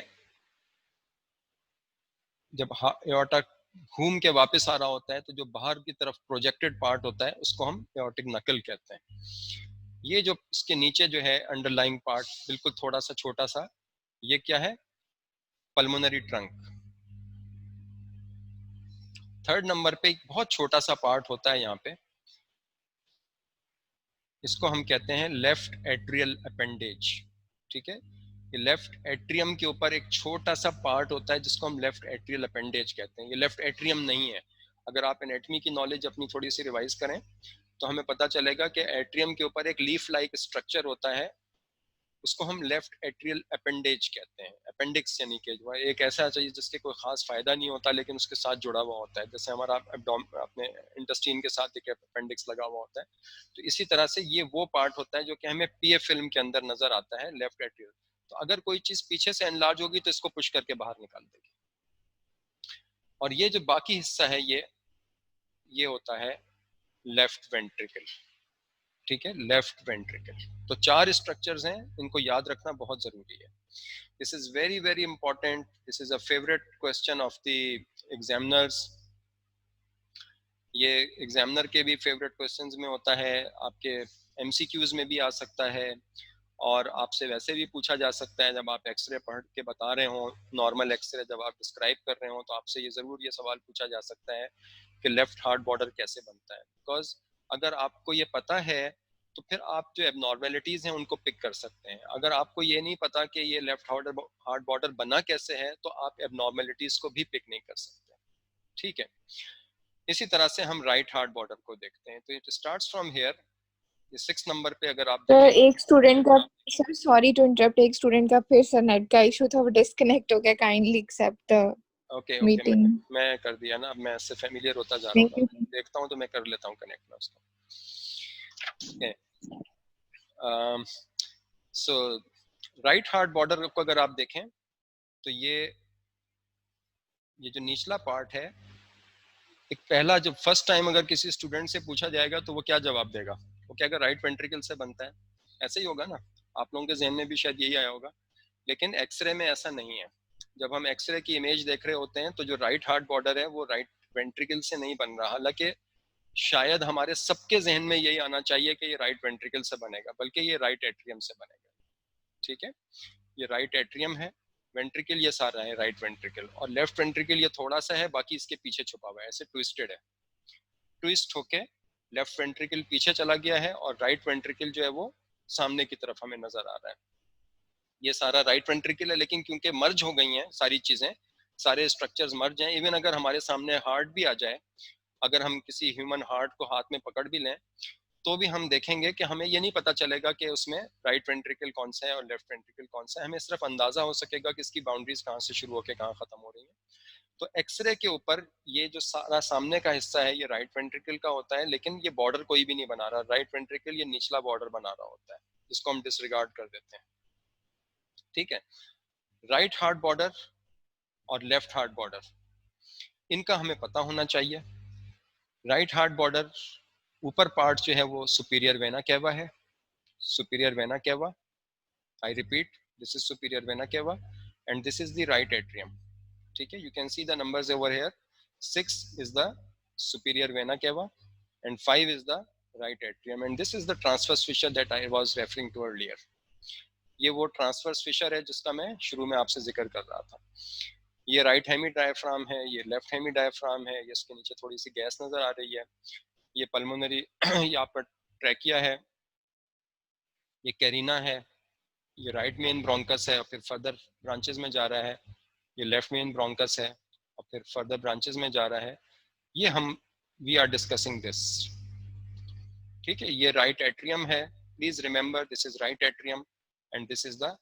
Speaker 1: जब एओर्टा घूम के वापस आ रहा होता है तो जो बाहर की तरफ प्रोजेक्टेड पार्ट होता है उसको हम एओर्टिक नकल कहते हैं। ये जो इसके नीचे जो है अंडरलाइंग पार्ट बिल्कुल थोड़ा सा छोटा सा, ये क्या है? Pulmonary trunk. थर्ड नंबर पे एक बहुत छोटा सा पार्ट होता है यहाँ पे, इसको हम कहते हैं लेफ्ट एट्रियल अपेंडेज। ठीक है, ये लेफ्ट एट्रियम के ऊपर एक छोटा सा पार्ट होता है जिसको हम लेफ्ट एट्रियल अपेंडेज कहते हैं। ये लेफ्ट एट्रियम नहीं है। अगर आप एनेटमी की नॉलेज अपनी थोड़ी सी रिवाइज करें तो हमें पता चलेगा कि एट्रियम के ऊपर एक लीफ लाइक स्ट्रक्चर होता है, उसको हम लेफ्ट एट्रियल अपेंडेज कहते हैं। अपेंडिक्स यानी कि जो एक ऐसा चीज जिसके कोई खास फायदा नहीं होता लेकिन उसके साथ जुड़ा हुआ होता है, जैसे हमारा अपने इंटेस्टाइन के साथ एक अपेंडिक्स लगा हुआ होता है। तो इसी तरह से ये वो पार्ट होता है जो कि हमें पीएफ फिल्म के अंदर नजर आता है, लेफ्ट एट्रियल। तो अगर कोई चीज पीछे से एनलार्ज होगी तो इसको पुश करके बाहर निकाल देगी। और ये जो बाकी हिस्सा है ये होता है लेफ्ट वेंट्रिकल। ठीक है, लेफ्ट वेंट्रिकल। तो 4 स्ट्रक्चर्स हैं, इनको याद रखना बहुत जरूरी है। This is very very important, this is a favourite question of the examiners. ये एग्जामिनर के भी फेवरेट क्वेश्चंस में होता है, आपके एमसीक्यूज में भी आ सकता है, और आपसे वैसे भी पूछा जा सकता है जब आप एक्सरे पढ़ के बता रहे हो, नॉर्मल एक्सरे जब आप डिस्क्राइब कर रहे हो तो आपसे ये जरूर ये सवाल पूछा जा सकता है कि लेफ्ट हार्ट बॉर्डर कैसे बनता है। बिकॉज अगर आपको ये पता है तो फिर आप जो एबनॉर्मेलिटीज हैं उनको पिक कर सकते हैं। अगर आपको ये नहीं पता कि ये लेफ्ट हार्ट बॉर्डर बना कैसे है तो आप एबनॉर्मेलिटीज को भी पिक नहीं कर सकते। ठीक है, इसी तरह से हम राइट हार्ट बॉर्डर को देखते हैं। तो इट स्टार्ट्स फ्रॉम हियर। ये 6 नंबर पे अगर आप
Speaker 2: सर
Speaker 1: देखें,
Speaker 2: एक स्टूडेंट का, सर सॉरी टू इंटरप्ट, एक स्टूडेंट का फिर सर नेट का इशू था, वो डिस्कनेक्ट हो गया। Kindly accept the
Speaker 1: okay
Speaker 2: meeting.
Speaker 1: मैं कर दिया ना, अब मैं इससे फेमिलियर होता जा रहा
Speaker 2: थैंक
Speaker 1: हूँ,
Speaker 2: यू।
Speaker 1: देखता हूँ तो मैं कर लेता हूँ कनेक्ट में उसको। सो राइट हार्ट बॉर्डर को अगर आप देखें तो ये जो निचला पार्ट है, एक पहला जब फर्स्ट टाइम अगर किसी स्टूडेंट से पूछा जाएगा तो वो क्या जवाब देगा? वो क्या राइट वेंट्रिकल से बनता है, ऐसे ही होगा ना। आप लोगों के जहन में भी शायद यही आया होगा, लेकिन एक्सरे में ऐसा नहीं है। जब हम एक्सरे की इमेज देख रहे होते हैं तो जो राइट हार्ट बॉर्डर है वो राइट वेंट्रिकल से नहीं बन रहा। हालांकि शायद हमारे सबके जहन में यही आना चाहिए कि ये राइट वेंट्रिकल से बनेगा, बल्कि ये राइट एट्रियम से बनेगा। ठीक है, ये राइट एट्रियम है, वेंट्रिकल ये सारा है राइट वेंट्रिकल, और लेफ्ट वेंट्रिकल ये थोड़ा सा है, बाकी इसके पीछे छुपा हुआ है, ऐसे ट्विस्टेड है। ट्विस्ट होके लेफ्ट वेंट्रिकल पीछे चला गया है और राइट वेंट्रिकल जो है वो सामने की तरफ हमें नजर आ रहा है। ये सारा राइट वेंट्रिकल है, लेकिन क्योंकि मर्ज हो गई हैं सारी चीजें, सारे स्ट्रक्चर्स मर्ज हैं, इवन अगर हमारे सामने हार्ट भी आ जाए, अगर हम किसी ह्यूमन हार्ट को हाथ में पकड़ भी लें तो भी हम देखेंगे कि हमें ये नहीं पता चलेगा कि उसमें राइट वेंट्रिकल कौन सा है और लेफ्ट वेंट्रिकल कौन सा है, हमें सिर्फ अंदाजा हो सकेगा कि इसकी बाउंड्रीज कहाँ से शुरू होकर कहाँ खत्म हो रही है। तो एक्सरे के ऊपर ये जो सारा सामने का हिस्सा है ये राइट वेंट्रिकल का होता है, लेकिन ये बॉर्डर कोई भी नहीं बना रहा, राइट वेंट्रिकल ये निचला बॉर्डर बना रहा होता है, जिसको हम डिसरिगार्ड कर देते हैं। ठीक है, राइट हार्ट बॉर्डर और लेफ्ट हार्ट बॉर्डर, इनका हमें पता होना चाहिए। राइट हार्ट बॉर्डर ऊपर पार्ट जो है वो सुपीरियर वेना केवा है, सुपीरियर वेना केवा, I repeat, this is superior vena केवा and this is the right atrium. ठीक है, you can see the numbers over here, 6 is the superior vena cava and 5 is the right atrium, and this is the transverse fissure that I was referring to earlier. ये वो ट्रांसवर्स फिशर है जिसका मैं शुरू में आपसे जिक्र कर रहा था। ये राइट हेमी डायफ्राम है, ये लेफ्ट हेमी डायफ्राम है, ये इसके नीचे थोड़ी सी गैस नजर आ रही है, ये पल्मोनरी यहाँ पर ट्रैकिया है, ये कैरिना है, ये राइट मेन ब्रोंकस है और फिर फर्दर ब्रांचेस में जा रहा है, ये लेफ्ट मेन ब्रोंकस है और फिर फर्दर ब्रांचेस में जा रहा है। ये हम वी आर डिस्कसिंग दिस। ठीक है, ये राइट एट्रियम है, please remember this is right atrium and this is the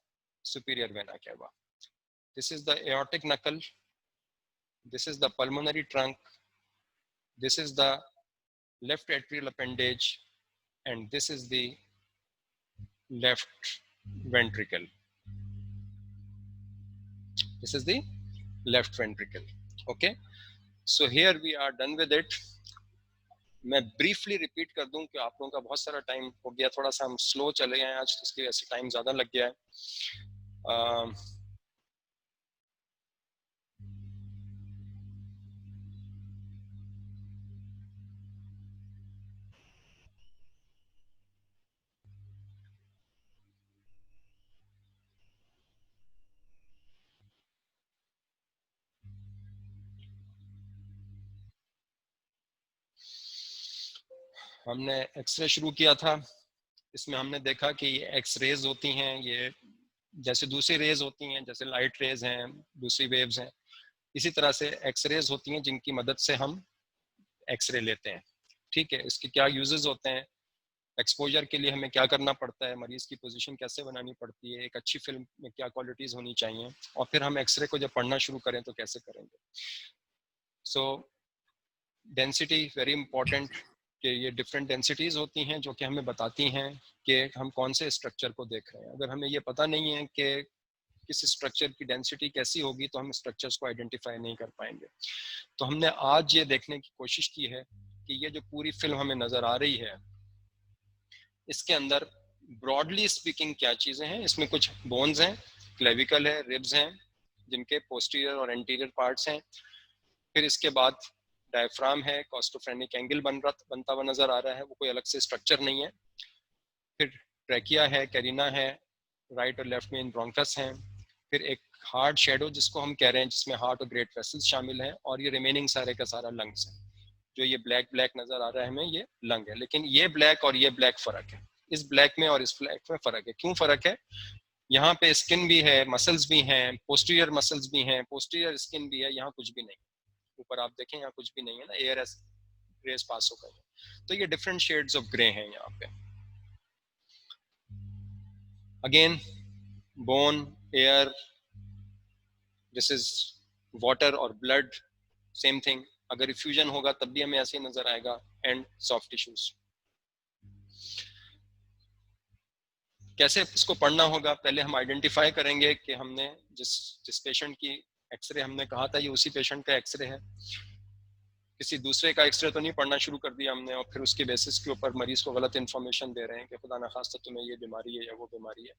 Speaker 1: superior vena cava, this is the aortic knuckle, this is the pulmonary trunk, this is the left atrial appendage and this is the left ventricle, this is the left ventricle. Okay, so here we are done with it. मैं briefly repeat कर दूं कि आप लोगों का बहुत सारा टाइम हो गया, थोड़ा सा हम स्लो चले गए हैं आज, इसकी वजह से टाइम ज्यादा लग गया है। हमने एक्सरे शुरू किया था, इसमें हमने देखा कि ये एक्स रेज होती हैं, ये जैसे दूसरी रेज होती हैं, जैसे लाइट रेज हैं, दूसरी वेव्स हैं, इसी तरह से एक्स रेज होती हैं जिनकी मदद से हम एक्सरे लेते हैं। ठीक है, इसके क्या यूजेस होते हैं, एक्सपोजर के लिए हमें क्या करना पड़ता है, मरीज की पोजीशन कैसे बनानी पड़ती है, एक अच्छी फिल्म में क्या क्वालिटीज होनी चाहिए, और फिर हम एक्सरे को जब पढ़ना शुरू करें तो कैसे करेंगे। सो डेंसिटी वेरी इंपॉर्टेंट, कि ये डिफरेंट डेंसिटीज होती हैं जो कि हमें बताती हैं कि हम कौन से स्ट्रक्चर को देख रहे हैं। अगर हमें ये पता नहीं है कि किस स्ट्रक्चर की डेंसिटी कैसी होगी तो हम स्ट्रक्चर्स को आइडेंटिफाई नहीं कर पाएंगे। तो हमने आज ये देखने की कोशिश की है कि ये जो पूरी फिल्म हमें नजर आ रही है इसके अंदर ब्रॉडली स्पीकिंग क्या चीजें हैं। इसमें कुछ बोन्स हैं, क्लेविकल है, रिब्स हैं जिनके पोस्टीरियर और एंटीरियर पार्ट्स हैं, फिर इसके बाद डायफ्राम है, कॉस्टोफ्रेनिक एंगल बनता हुआ नजर आ रहा है, वो कोई अलग से स्ट्रक्चर नहीं है, फिर ट्रैकिया है, कैरिना है, राइट और लेफ्ट मेन ब्रोंकस हैं, फिर एक हार्ड शेडो जिसको हम कह रहे हैं जिसमें हार्ट और ग्रेट वेसल्स शामिल हैं, और ये रिमेनिंग सारे का सारा लंग्स है। जो ये ब्लैक ब्लैक नजर आ रहा है हमें ये लंग है, लेकिन ये ब्लैक और ये ब्लैक फर्क है, इस ब्लैक में और इस ब्लैक में फर्क है। क्यों फर्क है, यहाँ पे स्किन भी है, मसल्स भी हैं, पोस्टीरियर मसल्स भी हैं, पोस्टीरियर स्किन भी है, यहाँ कुछ भी नहीं। ऊपर आप देखें यहाँ कुछ भी नहीं है ना, एयर रेस पास हो गई है, तो ये डिफरेंट शेड्स ऑफ ग्रे हैं यहाँ पे। Again bone, air, this is water और ब्लड, सेम थिंग। अगर इफ्यूजन होगा तब भी हमें ऐसे ही नजर आएगा, एंड सॉफ्ट टिश्यूज। कैसे इसको पढ़ना होगा, पहले हम आइडेंटिफाई करेंगे कि हमने जिस पेशेंट की एक्सरे हमने कहा था ये उसी पेशेंट का एक्सरे है, किसी दूसरे का एक्सरे तो नहीं पढ़ना शुरू कर दिया हमने और फिर उसके बेसिस के ऊपर मरीज को गलत इन्फॉर्मेशन दे रहे हैं कि खुदा ना खास्ता तुम्हें ये बीमारी है या वो बीमारी है।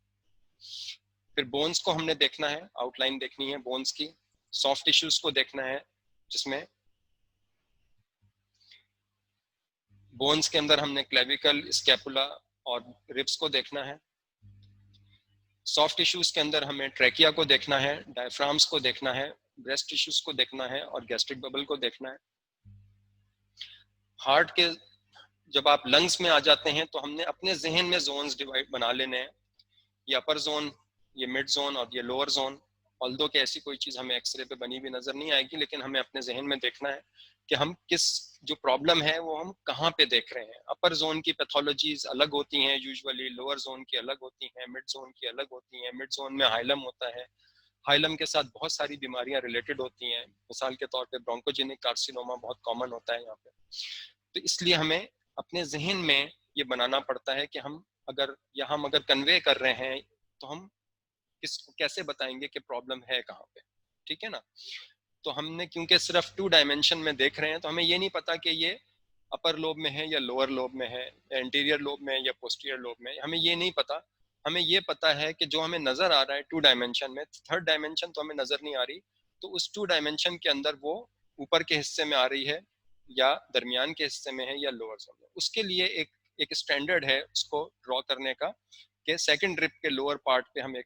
Speaker 1: फिर बोन्स को हमने देखना है, आउटलाइन देखनी है बोन्स की, सॉफ्ट टिश्यूज को देखना है जिसमें बोन्स के अंदर हमने क्लेविकल, स्कैपुला और रिब्स को देखना है। सॉफ्ट टिश्यूज के अंदर हमें ट्रैकिया को देखना है, डायफ्राम्स को देखना है, ब्रेस्ट टिश्यूज को देखना है और गैस्ट्रिक बबल को देखना है। हार्ट के जब आप लंग्स में आ जाते हैं तो हमने अपने जहन में जोन्स डिवाइड बना लेने हैं। ये अपर जोन ये मिड जोन और ये लोअर जोन, ऑल्दो कि ऐसी कोई चीज़ हमें एक्सरे पे बनी हुई नज़र नहीं आएगी, लेकिन हमें अपने जहन में देखना है कि हम किस जो प्रॉब्लम है वो हम कहाँ पे देख रहे हैं। अपर जोन की पैथोलॉजीज अलग होती हैं यूजुअली, लोअर जोन की अलग होती हैं, मिड जोन की अलग होती हैं। मिड जोन में हाइलम होता है, हाइलम के साथ बहुत सारी बीमारियां रिलेटेड होती हैं, मिसाल के तौर पे ब्रोंकोजेनिक कार्सिनोमा बहुत कॉमन होता है यहाँ पे। तो इसलिए हमें अपने जहन में ये बनाना पड़ता है कि हम अगर कन्वे कर रहे हैं तो हम किसको कैसे बताएंगे कि प्रॉब्लम है कहाँ पे, ठीक है ना। तो हमने क्योंकि सिर्फ 2 डायमेंशन में देख रहे हैं तो हमें ये नहीं पता कि ये अपर लोब में है या लोअर लोब में है, या इंटीरियर लोब में या पोस्टीरियर लोब में, हमें ये नहीं पता। हमें ये पता है कि जो हमें नजर आ रहा है 2 डायमेंशन में, थर्ड डायमेंशन तो हमें नजर नहीं आ रही, तो उस 2 डायमेंशन के अंदर वो ऊपर के हिस्से में आ रही है या दरमियान के हिस्से में है या लोअर जोन में। उसके लिए एक स्टैंडर्ड है उसको ड्रॉ करने का कि सेकंड रिब के लोअर पार्ट पे हम एक,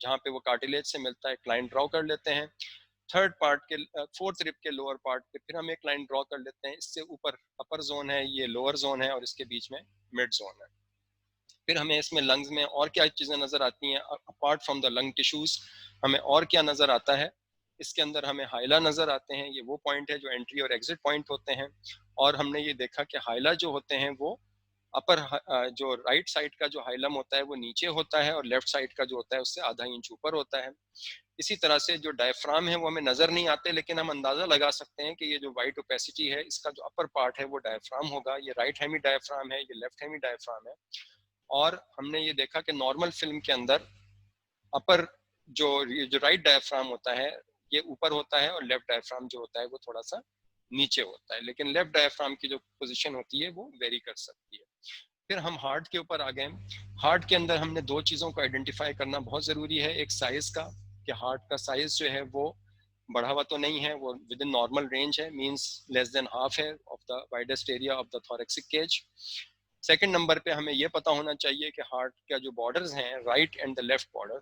Speaker 1: जहाँ पे वो कार्टिलेज से मिलता है, एक लाइन ड्रॉ कर लेते हैं। थर्ड पार्ट के फोर्थ रिब के लोअर पार्ट पे फिर हम एक लाइन ड्रॉ कर लेते हैं, इससे ऊपर अपर जोन है, ये लोअर जोन है और इसके बीच में मिड जोन है। फिर हमें इसमें लंग्स में और क्या चीज़ें नज़र आती हैं apart from the lung tissues, हमें और क्या नज़र आता है। इसके अंदर हमें हाइला नज़र आते हैं, ये वो पॉइंट है जो एंट्री और एग्जिट पॉइंट होते हैं। और हमने ये देखा कि हाइला जो होते हैं वो अपर जो राइट साइड का जो हाइलम होता है वो नीचे होता है और लेफ्ट साइड का जो होता है उससे आधा इंच ऊपर होता है। इसी तरह से जो डायफ्राम है वो हमें नजर नहीं आते, लेकिन हम अंदाजा लगा सकते हैं कि ये जो वाइट ओपेसिटी है इसका जो अपर पार्ट है वो डायफ्राम होगा। ये राइट हेमी डायफ्राम है, ये लेफ्ट हेमी डायफ्राम है। और हमने ये देखा कि नॉर्मल फिल्म के अंदर अपर जो राइट डायफ्राम होता है ये ऊपर होता है और लेफ्ट डायफ्राम जो होता है वो थोड़ा सा नीचे होता है, लेकिन लेफ्ट डायफ्राम की जो पोजीशन होती है वो वेरी कर सकती है। फिर हम हार्ट के ऊपर आ गए। हार्ट के अंदर हमने 2 चीज़ों को आइडेंटिफाई करना बहुत ज़रूरी है। एक साइज़ का, कि हार्ट का साइज़ जो है वो बढ़ा हुआ तो नहीं है, वो विद इन नॉर्मल रेंज है, मींस लेस देन हाफ है of the widest area of the thoracic cage. Second number पे हमें ये पता होना चाहिए कि हार्ट का जो बॉर्डर्स हैं, right and the left border,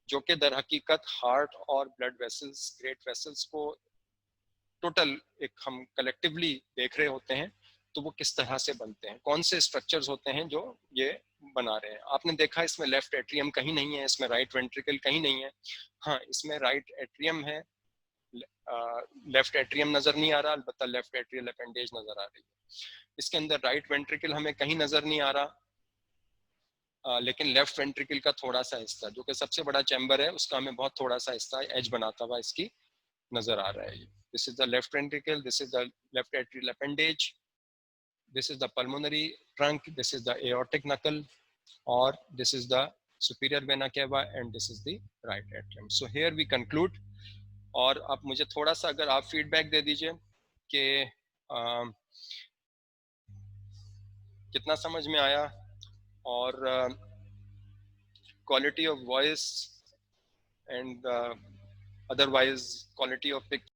Speaker 1: जो कि दर हकीकत हार्ट और ब्लड वेसल्स, ग्रेट वेसल्स को टोटल एक हम कलेक्टिवली देख रहे होते हैं, तो वो किस तरह से बनते हैं, कौन से स्ट्रक्चर्स होते हैं जो ये बना रहे हैं। आपने देखा इसमें लेफ्ट एट्रियम कहीं नहीं है, इसमें राइट वेंट्रिकल कहीं नहीं है। हाँ, इसमें राइट एट्रियम है, लेफ्ट एट्रियम नजर नहीं आ रहा, अलबत्ता लेफ्ट एट्रियल अपेंडेज नजर आ रही है। इसके अंदर राइट वेंट्रिकल हमें कहीं नजर नहीं आ रहा, लेकिन लेफ्ट वेंट्रिकल का थोड़ा सा हिस्सा, जो कि सबसे बड़ा चैम्बर है, उसका हमें बहुत थोड़ा सा हिस्सा एज बनाता हुआ इसकी नजर आ रहा है। This is the left ventricle, this is the left atrial appendage, this is the pulmonary trunk, this is the aortic knuckle, or this is the superior vena cava, and this is the right atrium. So here we conclude. और आप मुझे थोड़ा सा अगर आप फीडबैक दे दीजिए कि कितना समझ में आया, और quality of voice and otherwise quality of picture